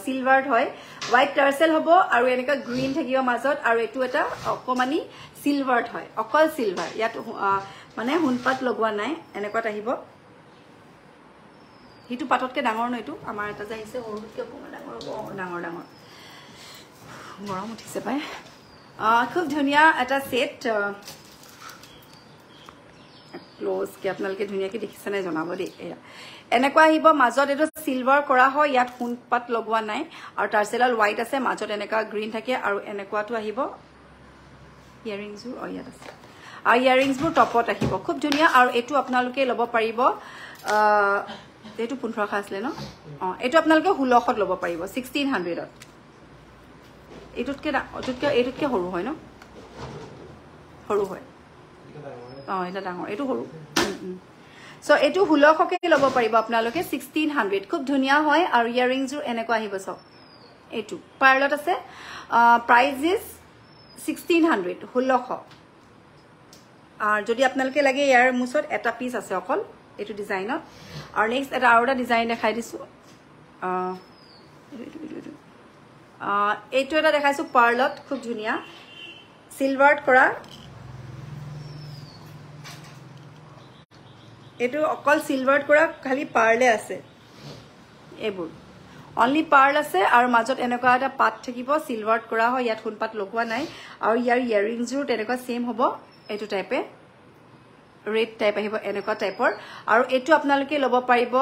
চিলভাৰ্ড হয় হোৱাইট টাৰ্চেল হ'ব আৰু এনেকুৱা গ্ৰীণ থাকিব মাজত আৰু এইটো এটা অকণমানি চিলভাৰ্ড হয় অকল চিলভাৰ ইয়াত মানে সোণপাত লগোৱা নাই এনেকুৱাত আহিব সেইটো পাততকৈ ডাঙৰ ন এইটো আমাৰ এটা যে আহিছে সৰুতকৈ অকণমান ডাঙৰ গৰম উঠিছে পাই খুব ধুনীয়া এটা ছেট ক্ল'জকৈ আপোনালোকে ধুনীয়াকৈ দেখিছে নাই জনাব দেই এয়া এনেকুৱা আহিব মাজত এইটো চিলভাৰ কৰা হয় ইয়াত সোণপাত লগোৱা নাই আৰু টাৰ্চেলাল হোৱাইট আছে মাজত এনেকুৱা গ্ৰীণ থাকে আৰু এনেকুৱাটো আহিব ইয়াৰিংছবোৰ ইয়াত আছে আৰু ইয়াৰিংছবোৰ টপত আহিব খুব ধুনীয়া আৰু এইটো আপোনালোকে ল'ব পাৰিব এইটো 1500 আছিলে ন এইটো আপোনালোকে 1600 ল'ব পাৰিব 1600ত এইটোতকৈ সৰু হয় ন সৰু হয় এটা ডাঙৰ এইটো সৰু চ' এইটো 1600কে ল'ব পাৰিব আপোনালোকে 1600 খুব ধুনীয়া হয় আৰু ইয়াৰিংছবোৰ এনেকুৱা আহিব চাওক এইটো পাৰ্লত আছে প্ৰাইজ ইজ 1600 1600 আৰু যদি আপোনালোকে লাগে ইয়াৰ মুছত এটা পিচ আছে অকল এইটো ডিজাইনত আৰু নেক্সট আৰু এটা ডিজাইন দেখাই দিছোঁ এইটো এটা দেখাইছোঁ পাৰ্লত খুব ধুনীয়া চিলভাৰ্ড কৰা এইটো অকল চিলভাৰ্ড কৰা খালি পাৰ্লে আছে এইবোৰ অনলি পাৰ্ল আছে আৰু মাজত এনেকুৱা এটা পাত থাকিব চিলভাৰ্ড কৰা হয় ইয়াত সোণপাত লগোৱা নাই আৰু ইয়াৰ ইয়াৰিংছবোৰ তেনেকুৱা ছেম হ'ব এইটো টাইপে ৰেড টাইপ আহিব এনেকুৱা টাইপৰ আৰু এইটো আপোনালোকে ল'ব পাৰিব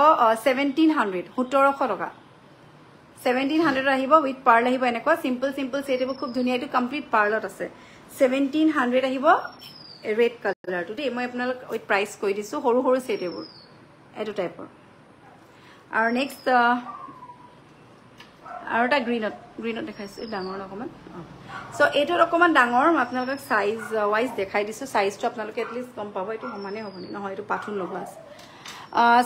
1700 1700 টকা 1700 আহিব উইথ পাৰ্ল আহিব এনেকুৱা চিম্পল ছেট এইবোৰ খুব ধুনীয়া এইটো কমপ্লিট পাৰ্লত আছে 1700 আহিব ৰেড কালাৰটো দেই মই আপোনালোক উইথ প্ৰাইচ কৈ দিছোঁ সৰু ছেট এইবোৰ এইটো টাইপৰ আৰু নেক্সট আৰু এটা গ্ৰীণত দেখাইছোঁ ডাঙৰ অকণমান চ' এইটোত অকণমান ডাঙৰ মই আপোনালোকক চাইজ ৱাইজ দেখাই দিছোঁ চাইজটো আপোনালোকে এটলিষ্ট গম পাব এইটো সমানে হ'ব নি নহয় এইটো পাথুন লগোৱা আছে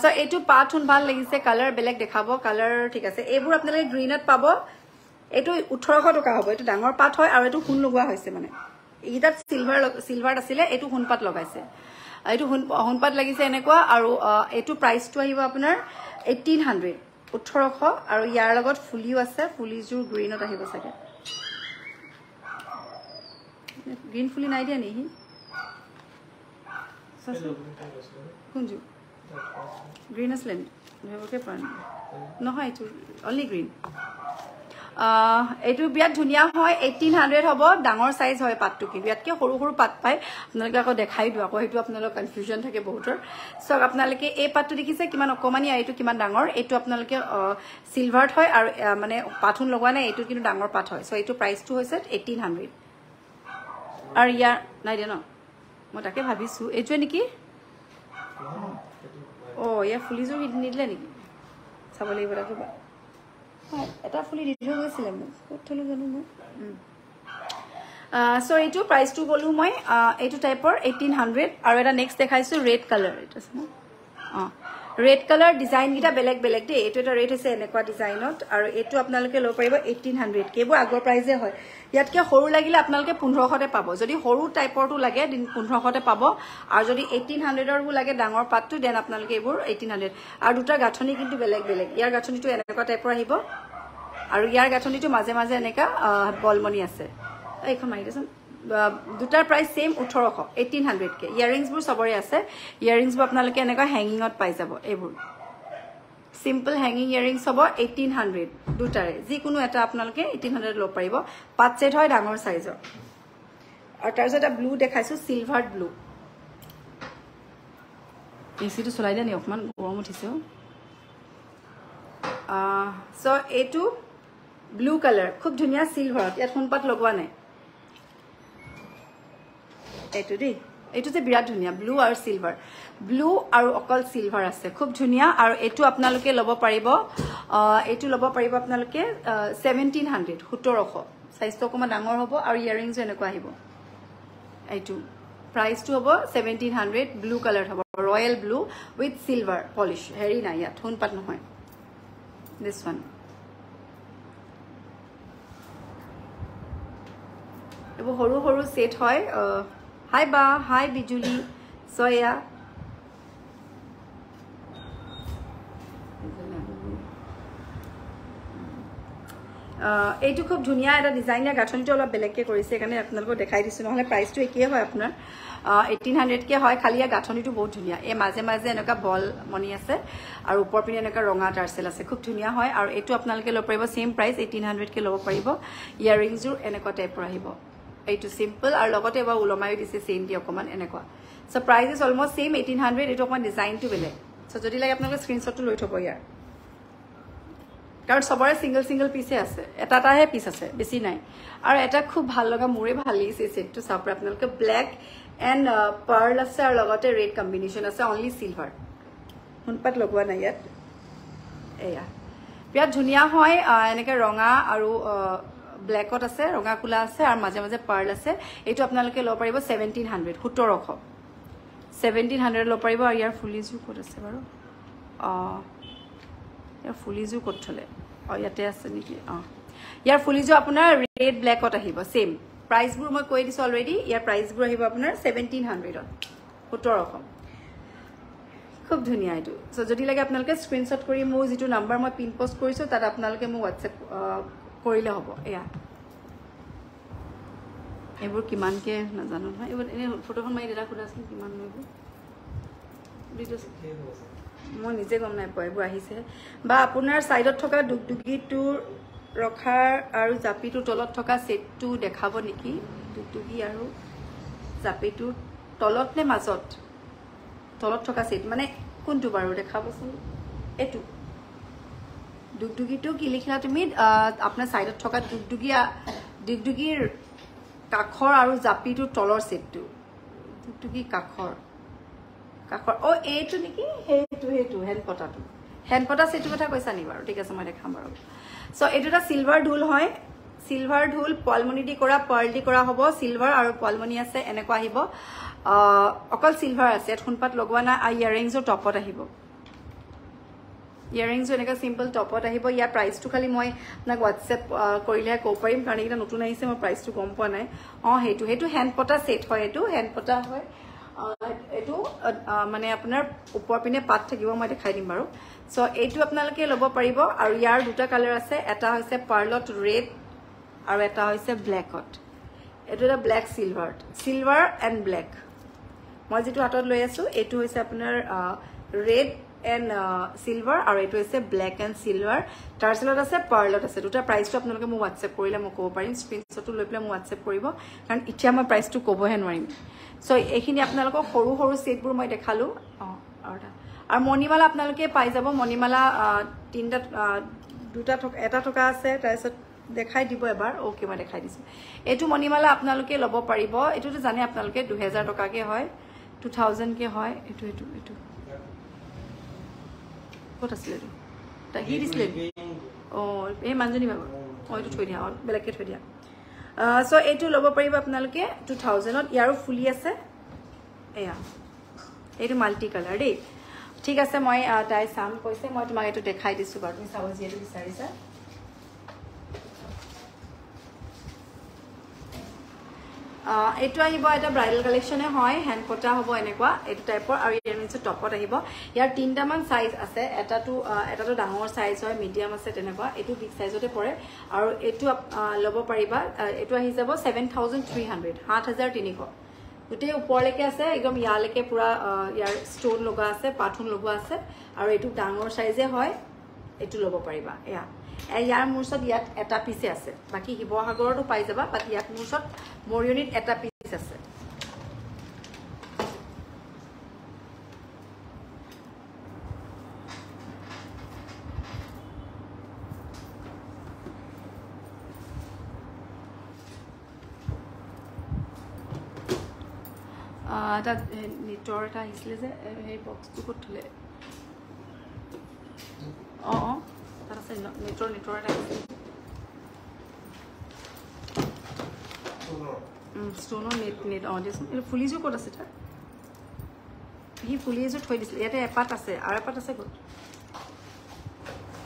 চ' এইটো পাথুন ভাল লাগিছে কালাৰ বেলেগ দেখাব কালাৰ ঠিক আছে এইবোৰ আপোনালোকে গ্ৰীণত পাব এইটো 1800 টকা হ'ব এইটো ডাঙৰ পাত হয় আৰু এইটো সোণ লগোৱা হৈছে মানে এইকেইটাত চিলভাৰ আছিলে এইটো সোণপাত লগাইছে এইটো সোণপাত লাগিছে এনেকুৱা আৰু এইটো প্ৰাইচটো আহিব আপোনাৰ 1800 1800 আৰু ইয়াৰ লগত ফুলিও আছে ফুলিযোৰ গ্ৰীণত আহিব চাগে গ্ৰীণ ফুলি নাই দিয়া নেকি কোনযোৰ গ্ৰীণ আছিলে নেকি নহয় এইটো অনলি গ্ৰীণ এইটো বিৰাট ধুনীয়া হয় 1800 হ'ব ডাঙৰ চাইজ হয় পাতটো কিন্তু ইয়াতকৈ সৰু পাত পায় আপোনালোকে আকৌ দেখাই দিওঁ আকৌ সেইটো আপোনালোকৰ কনফিউজন থাকে বহুতৰ চাওক আপোনালোকে এই পাতটো দেখিছে কিমান অকণমানি আৰু এইটো কিমান ডাঙৰ এইটো আপোনালোকে চিলভাৰ্ড হয় আৰু মানে পাথুন লগোৱা নাই এইটো কিন্তু ডাঙৰ পাত হয় চ' এইটো প্ৰাইচটো হৈছে 1800 আৰু ইয়াৰ নাই দিয়া ন মই তাকে ভাবিছোঁ এইটোৱে নেকি ইয়াৰ ফুলিযোৰ নিদিলে নেকি চাব লাগিব তাকে এটা ফুলি দি থৈ গৈছিলে মোক ক'ত থলোঁ জানো মই চ' এইটো প্ৰাইচটো ক'লোঁ মই এইটো টাইপৰ 1800 আৰু এটা নেক্সট দেখাইছোঁ ৰেড কালাৰ এইটো আছে ন ৰেড কালাৰ ডিজাইনকেইটা বেলেগ দেই এইটো এটা ৰেড হৈছে এনেকুৱা ডিজাইনত আৰু এইটো আপোনালোকে ল'ব পাৰিব 1800 এইবোৰ আগৰ প্ৰাইজে হয় ইয়াতকৈ সৰু লাগিলে আপোনালোকে 1500তে পাব যদি সৰু টাইপৰটো লাগে 1500তে পাব আৰু যদি 1800ৰবোৰ লাগে ডাঙৰ পাতটো দেন আপোনালোকে এইবোৰ 1800 আৰু দুটা গাঁথনি কিন্তু বেলেগ ইয়াৰ গাঁথনিটো এনেকুৱা টাইপৰ আহিব আৰু ইয়াৰ গাঁথনিটো মাজে এনেকুৱা বলমণি আছে এইখন মাৰি দেচোন দুটাৰ প্ৰাইচ ছেম 1800 1800কে ইয়াৰিংছবোৰ চবৰে আছে ইয়াৰিংছবোৰ আপোনালোকে এনেকুৱা হেঙিঙত পাই যাব এইবোৰ চিম্পল হেঙিং ইয়াৰিংছ হ'ব 1800 দুটাৰে যিকোনো এটা আপোনালোকে 1800 ল'ব পাৰিব পাত ছেট হয় ডাঙৰ চাইজৰ আৰু তাৰপিছত এটা ব্লু দেখাইছো সিলভাৰ ব্লু এচিটো চলাই দিয়া নি অকমান গৰম উঠিছে সো এইটো ব্লু কালাৰ খুব ধুনীয়া সিলভাৰত ইয়াত সোণপাত লগোৱা নাই এইটো দেই এইটো যে বিৰাট ধুনীয়া ব্লু আৰু সিলভাৰ ব্লু আৰু অকল সিলভাৰ আছে খুব ধুনীয়া আৰু এইটো আপোনালোকে ল'ব পাৰিব এইটো ল'ব পাৰিব আপোনালোকে 1700 1700 সাইজটো অকমান ডাঙৰ হ'ব আৰু ইয়াৰিংছ এনেকুৱা আহিব এইটো প্ৰাইসটো হ'ব 1700 ব্লু কালাৰ হ'ব royal blue with silver polish হেৰি নাই ইয়াত সোণপাত নহয় this one এব হৰু হৰু সেট হয় হাই বা হাই বিজুলি সয়া এইটো খুব ধুনীয়া এটা ডিজাইনাৰ গাঠনিটো অলপ বেলেগকে কৰিছে কাৰণে আপোনালোকক দেখাই দিছো নহলে প্ৰাইসটো একেই হয় আপোনাৰ 1800 কে হয় খালি গাঠনিটো বহুত ধুনীয়া এই মাজে মাজে এনেকা বল মনি আছে আৰু ওপৰ পিনে এনেকা ৰঙা টাৰ্সেল আছে খুব ধুনীয়া হয় আৰু এইটো আপোনালোকে ল'ব পাৰিব সেম প্ৰাইস 1800 কে ল'ব পাৰিব ইয়াৰিংজৰ এনেকা টাইপৰ আহিব এইটো সিম্পল আৰু লগতে এবাৰ উলমাই দিছে সেম দি অকমান এনেকা so price is almost same 1800 এইটো অকমান ডিজাইনটো বেলেগ সো যদি লাগে আপোনালোকে স্ক্ৰিনশ্বটটো লৈ থব ইয়াৰ কাৰণ সবৰে সিঙ্গল সিঙ্গল পিছে আছে এটাটাহে পিস আছে বেছি নাই আৰু এটা খুব ভাল লগা মোৰে ভাল লাগিছে সেটটো সাপৰা আপোনালোকে ব্ল্যাক এন্ড পাৰ্ল আছে আৰু লগতে ৰেড কম্বিনেশন আছে অনলি সিলভাৰ সোণপাত লগোৱা নাই ইয়াত এয়া বিৰাট ধুনীয়া হয় এনেকে ৰঙা আৰু ব্ল্যাকত আছে ৰঙা কুলা আছে আৰু মাজে মাজে পাৰ্ল আছে এইটো আপোনালোকে ল'ব পাৰিব 1700 1700 1700 ল'ব পাৰিব আৰু ইয়াৰ ফুলিজু ক'ত আছে বাৰু ইয়াৰ ফুলিজু ক'ত থলে ইয়াতে আছে নেকি ইয়াৰ ফুলিজু আপোনাৰ ৰেড ব্ল্যাকত আহিব সেম প্ৰাইসবোৰ মই কৈ দিছো অলৰেডি ইয়াৰ প্ৰাইসবোৰ আহিব আপোনাৰ 1700 1700 খুব ধুনীয়া এইটো সো যদি লাগে আপোনালোকে স্ক্ৰিনশ্বট কৰি মোৰ যেটো নাম্বাৰ মই পিন পোষ্ট কৰিছো তাত আপোনালোকে মোক WhatsApp কৰিলে হ'ব এয়া এবোৰ কিমান কে নাজানো নহয় এবোৰ এনে ফটোখন মাৰি দেৰা খুদা আছে কিমান লইব মই নিজে গম নাই পাই এবোৰ আহিছে বা আপোনাৰ সাইডত থকা দুগদুগিটো ৰখাৰ আৰু জাপিটো তলত থকা সেটটো দেখাব নেকি দুগদুগি আৰু জাপিটো তলত নে মাজত তলত থকা সেট মানে কোনটো বাৰু দেখাবচোন এটো দুগদুগিটো কি লিখিলা তুমি আপোনাৰ সাইডত থকা দুগদুগিৰ কাখৰ আৰু জাপিটো তলৰ সেটটো দুগদুগি কাখৰ এইটো নেকি হেতু হেনপটা সেটু কথা কৈছা নি বাৰু ঠিক আছে মই দেখাম বাৰু সো এটোটা সিলভাৰ ঢোল হয় সিলভাৰ ঢোল পলমনি দি কৰা পাৰ্ল দি কৰা হ'ব সিলভাৰ আৰু পলমনি আছে এনেকুৱা আহিব অকল সিলভাৰ আছে সোণপাত লগোৱা না ইয়াৰিংজৰ টপত আহিব ইয়াৰিংজ এনেকা সিম্পল টপত আহিব ইয়াৰ প্ৰাইসটো খালি মই আপোনাক WhatsApp কৰিলে কৈ পাৰিম কাৰণ এটা নতুন আহিছে মই প্ৰাইসটো গম পোৱা নাই হেতু হেনপটা সেট হয় এটো হেনপটা হয় এটো মানে আপোনাৰ ওপৰ পিনে পাত থাকিব মই দেখাই দিম বাৰু সো এইটো আপোনালোকে ল'ব পাৰিব আৰু ইয়াৰ দুটা কালাৰ আছে এটা হৈছে পাৰ্লত ৰেড আৰু এটা হৈছে ব্ল্যাকত এটো এটা ব্ল্যাক সিলভাৰ এন্ড ব্ল্যাক মই যেটো হাতত লৈ আছো এটো হৈছে আপোনাৰ ৰেড এন্ড সিলভাৰ আৰু এটো হৈছে ব্ল্যাক এন্ড সিলভাৰ টাৰ্সেলত আছে পাৰ্লত আছে দুটা প্ৰাইসটো আপোনালোকে মোক WhatsApp কৰিলে মই ক'ব পাৰিম স্ক্ৰিনশ্বটটো লৈ পেলাই মোক WhatsApp কৰিব কাৰণ ইচ্ছা মই প্ৰাইসটো ক'বহে নোৱাৰিম সো এইখিনি আপোনালোকক সৰু সৰু সেটবোৰ মই দেখালো আৰু মণিমালা আপোনালোকে পাই যাব মণিমালা তিনটা দুটা এটা টকা আছে তাৰপিছত দেখাই দিব এবাৰ ওকে মই দেখাই দিছো এটো মণিমালা আপোনালোকে ল'ব পাৰিব এটোটো জানে আপোনালোকে 2000 টকাকে হয় 2000 কে হয় এটো ক'ত আছিল এটো হি দিছিলে এই মানজনী বাবা এটো থৈ দিয়া বেলেগকে থৈ দিয়া সো এটো ল'ব পাৰিব আপোনালোকে 2000ত ইয়াৰো ফুলি আছে এয়া এটো মাল্টি কালাৰ দেই ঠিক আছে মই তাই সাম কৈছে মই তোমাক এটো দেখাই দিছো বাৰু তুমি চাব যিহেতু বিচাৰিছা এটো আহিব এটা ব্ৰাইডাল কালেকশনে হয় হ্যান্ড পটা হ'ব এনেকুৱা এটো টাইপৰ আৰু ইয়াৰ নিচে টপত আহিব ইয়াৰ তিনটা মান সাইজ আছে এটাটো ডাঙৰ সাইজ হয় মিডিয়াম আছে তেনেকুৱা এটো বিগ সাইজতে পৰে আৰু এটো ল'ব পাৰিবা এটো আহি যাব 7300 7300 গোটেই ওপৰলৈকে আছে একদম ইয়ালৈকে পুৰা ইয়াৰ ষ্টোন লগা আছে পাথুন লগা আছে আৰু এটো ডাঙৰ সাইজে হয় এটো ল'ব পাৰিবা এয়া ইয়াৰ মুৰছত ইয়াত এটা পিছে আছে বাকি হিবহাগৰটো পাই যাবা বাকি ইয়াত মুৰছত মৰিয়নিত এটা পিছে আছে তাত নেটৰ এটা আহিছিলে যে সেই বক্সটো ক'ত থ'লে অঁ তাত আছে নেটৰ এটা আহিছিলে ষ্ট'নৰ নেট অঁ দিয়াচোন এইটো ফুলিযোৰ ক'ত আছে তাৰ সি ফুলি এযোৰ থৈ দিছিলে ইয়াতে এপাত আছে আৰু এপাত আছে ক'ত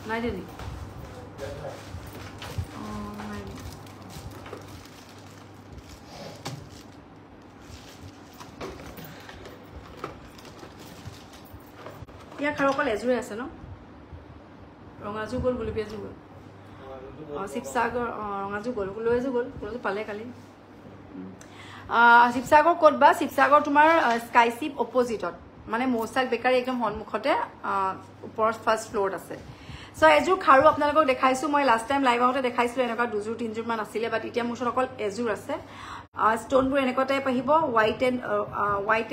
নাই দিয়া নেকি ইয়াৰ খাৰু অকল এযোৰে আছে ন ৰঙাযোৰ গ'ল গুলপীয়াযোৰ গ'ল অঁ শিৱসাগৰ অঁ ৰঙাযোৰ গ'ল গুলপীয়াযোৰ গ'ল পালে কালি শিৱসাগৰ ক'ত বা শিৱসাগৰ তোমাৰ স্কাইচিপ অপজিটত মানে মৌচাক বেকাৰী একদম সন্মুখতে ওপৰত ফাৰ্ষ্ট ফ্ল'ৰত আছে চ' এযোৰ খাৰু আপোনালোকক দেখাইছোঁ মই লাষ্ট টাইম লাইভ আহোঁতে দেখাইছিলোঁ এনেকুৱা 2-3 মান আছিলে বাট এতিয়া মোৰ ওচৰত অকল এযোৰ আছে ষ্ট'নবোৰ এনেকুৱা টাইপ আহিব হোৱাইট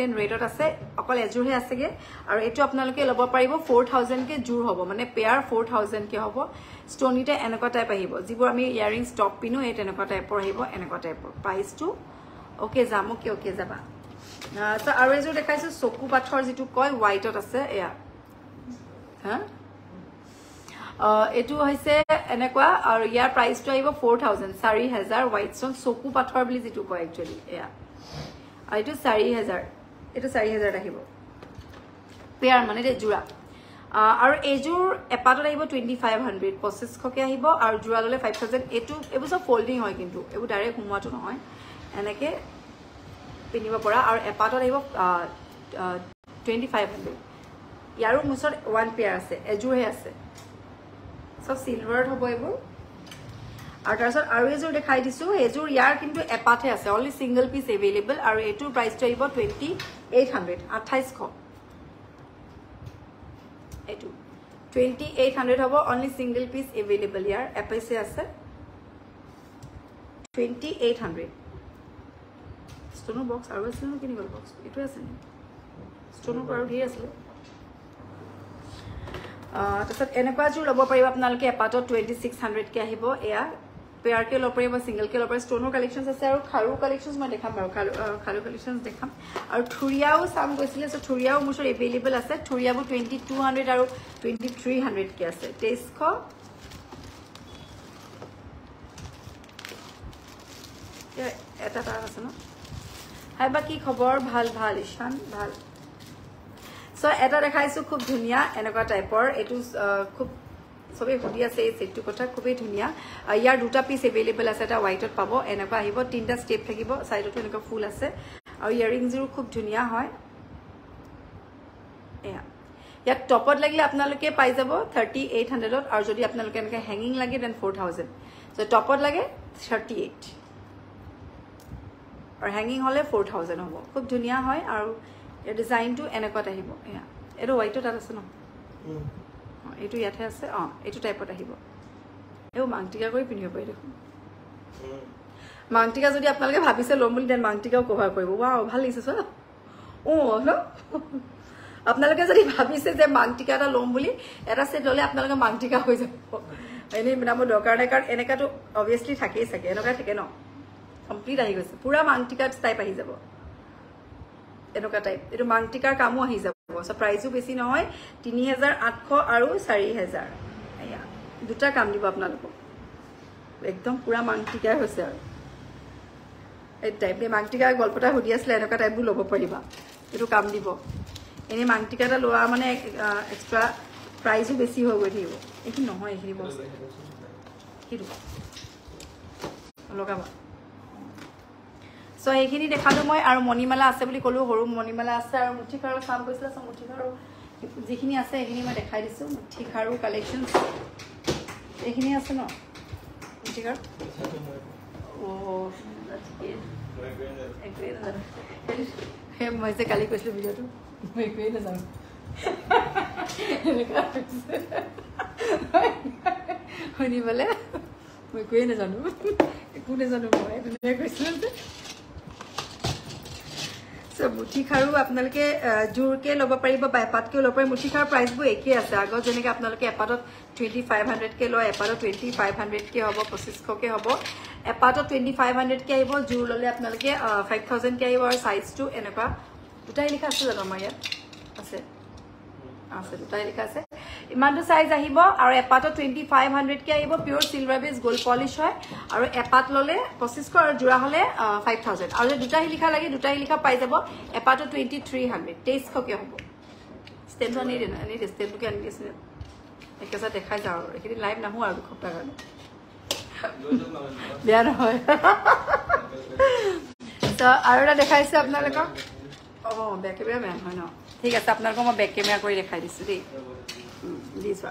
এণ্ড ৰেডত আছে অকল এযোৰহে আছেগৈ আৰু এইটো আপোনালোকে ল'ব পাৰিব 4000কে জোৰ হ'ব মানে পেয়াৰ 4000কে হ'ব ষ্ট'নিতে এনেকুৱা টাইপ আহিব যিবোৰ আমি ইয়াৰিংছ টপ পিনো এই তেনেকুৱা টাইপৰ আহিব এনেকুৱা টাইপৰ প্ৰাইচটো অ'কে যাম অ'কে যাবা চ' আৰু এযোৰ দেখাইছোঁ চকু পাথৰ যিটো কয় হোৱাইটত আছে এয়া হা এইটো হৈছে এনেকুৱা আৰু ইয়াৰ প্ৰাইচটো আহিব 4000 4000 হোৱাইট ষ্ট'ন চকু পাথৰ বুলি যিটো কয় একচুৱেলি এয়া আৰু এইটো 4000 এইটো 4000 আহিব পেয়াৰ মানে দেই যোৰা আৰু এইযোৰ এপাতত আহিব 2500 2500কে আহিব আৰু যোৰা ল'লে 5000 এইবোৰ চব ফল্ডিং হয় কিন্তু এইবোৰ ডাইৰেক্ট সোমোৱাটো নহয় এনেকৈ পিন্ধিব পৰা আৰু এপাতত আহিব 2500 ইয়াৰো মোৰ ওচৰত 1 পেয়াৰ আছে এযোৰহে আছে সব সিলভাৰত হ'ব এইবোৰ আৰু তাৰপিছত আৰু এযোৰ দেখাই দিছোঁ এইযোৰ ইয়াৰ কিন্তু এপাতহে আছে অনলি ছিংগল পিচ এভেইলেবল আৰু এইটোৰ প্ৰাইচটো আহিব 2800 2800 এইটো 2800 হ'ব অনলি ছিংগল পিচ এভেইলেবল ইয়াৰ এপিচে আছে 2800 ষ্ট'নৰ বক্স আৰু আছিলে নে কিনি গ'ল বক্স এইটোৱে আছে নেকি ষ্ট'নৰ আৰু ধেৰ আছিলে তাৰপিছত এনেকুৱা এযোৰ ল'ব পাৰিব আপোনালোকে এপাতত 2600কে আহিব এয়া পেয়াৰকে ল'ব পাৰিব ছিংগলকে ল'ব পাৰিব ষ্ট'নৰ কালেকশ্যনছ আছে আৰু খাৰু কালেকশ্যনছ মই দেখাম বাৰু খাৰু কালেকশ্যনছ দেখাম আৰু থুৰিয়াও চাম গৈছিলে চ' থুৰিয়াও মোৰ ওচৰত এভেইলেবল আছে থুৰিয়াবোৰ 2200 আৰু 2300কে আছে 2300 এটা তাৰ আছে ন হাই বা কি খবৰ ভাল ঈশান ভাল চ' এটা দেখাইছোঁ খুব ধুনীয়া এনেকুৱা টাইপৰ এইটো খুব চবেই সুধি আছে এই ছেটটোৰ কথা খুবেই ধুনীয়া ইয়াৰ 2টা পিচ এভেইলেবল আছে এটা হোৱাইটত পাব এনেকুৱা আহিব 3টা ষ্টেপ থাকিব চাইডতো এনেকুৱা ফুল আছে আৰু ইয়াৰিংযোৰো খুব ধুনীয়া হয় এয়া ইয়াত টপত লাগিলে আপোনালোকে পাই যাব 3800ত আৰু যদি আপোনালোকে এনেকৈ হেঙিং লাগে দেন 4000 চ' টপত লাগে 38 আৰু হেঙিং হ'লে 4000 হ'ব খুব ধুনীয়া হয় আৰু এই ডিজাইনটো এনেকুৱাত আহিব এয়া এইটো হোৱাইটত তাত আছে ন এইটো ইয়াতহে আছে এইটো টাইপত আহিব এইবোৰ মাংটিকা কৰি পিন্ধিব পাৰি দেখোন মাংটিকা যদি আপোনালোকে ভাবিছে ল'ম বুলি দেন মাংটিকাও কভাৰ কৰিব ৱাও ভাল লাগিছে চোৱা ন আপোনালোকে যদি ভাবিছে যে মাংটিকা এটা ল'ম বুলি এটা ছেট ল'লে আপোনালোকে মাংটিকা হৈ যাব এনেই মিলাব দৰকাৰ নাই কাৰণ এনেকুৱাতো অভিয়াছলি থাকেই চাগে এনেকুৱা থাকে ন কমপ্লিট আহি গৈছে পুৰা মাংটিকা টাইপ আহি যাব এনেকুৱা টাইপ এইটো মাংটিকাৰ কামো আহি যাব চ' প্ৰাইচো বেছি নহয় 3800 আৰু 4000 এয়া 2টা কাম দিব আপোনালোকক একদম পুৰা মাংটিকাই হৈছে আৰু এই টাইপ মাংটিকা গল্পটা সুধি আছিলে এনেকুৱা টাইপবোৰ ল'ব পাৰিবা এইটো কাম দিব এনেই মাংটিকা এটা লোৱা মানে এক্সট্ৰা প্ৰাইচো বেছি হৈ গৈ থাকিব এইখিনি নহয় এইখিনি বস্তু সেইটো লগাবা চ' এইখিনি দেখালোঁ মই আৰু মণিমালা আছে বুলি ক'লোঁ সৰু মণিমালা আছে আৰু মুঠি খাৰু চাম গৈছিলে চ' মুঠি খাৰু যিখিনি আছে সেইখিনি মই দেখাই দিছোঁ মুঠি খাৰু কালেকশ্যন এইখিনি আছে ন মুঠি খাৰু মই যে কালি কৈছিলোঁ ভিডিঅ'টো মই একোৱেই নাজানো শুনিবলৈ মই একোৱেই নাজানো একো নাজানো মই ধুনীয়া কৈছিলোঁ যে মুঠি খাৰু আপোনালোকে জোৰকে ল'ব পাৰিব বা এপাতকেও ল'ব পাৰিব মুঠি খাৰু প্ৰাইচবোৰ একেই আছে আগত যেনেকৈ আপোনালোকে এপাতত 2500কে লয় এপাতত 2500কে হ'ব 2500কে হ'ব এপাতত 2500কে আহিব জোৰ ল'লে আপোনালোকে 5000কে আহিব আৰু চাইজটো এনেকুৱা দুটাই লিখা আছে জানো আমাৰ ইয়াত আছে আছে দুটাই লিখা আছে ইমানটো সাইজ আহিব আৰু এপাতত 2500 কে আহিব pure silver base gold polish হয় আৰু এপাত ললে 2500 আৰু জোৰা হলে 5000 আৰু দুটা লিখা লাগে দুটা লিখা পাই যাব এপাতত 2300 2300 কে হ'ব স্টেমটো আনি দেন আনি স্টেমটো আনি দিছে একেটা দেখাই যাও এখিনি লাইভ নাহো আৰু দুখটা কাৰণে বেয়া নহয় তো আৰু এটা দেখাইছে আপোনালোকক বেক কেমেৰা বেয়া হয় ন ঠিক আছে আপোনালোকক মই বেক কেমেৰা কৰি দেখাই দিছো দেই দিছো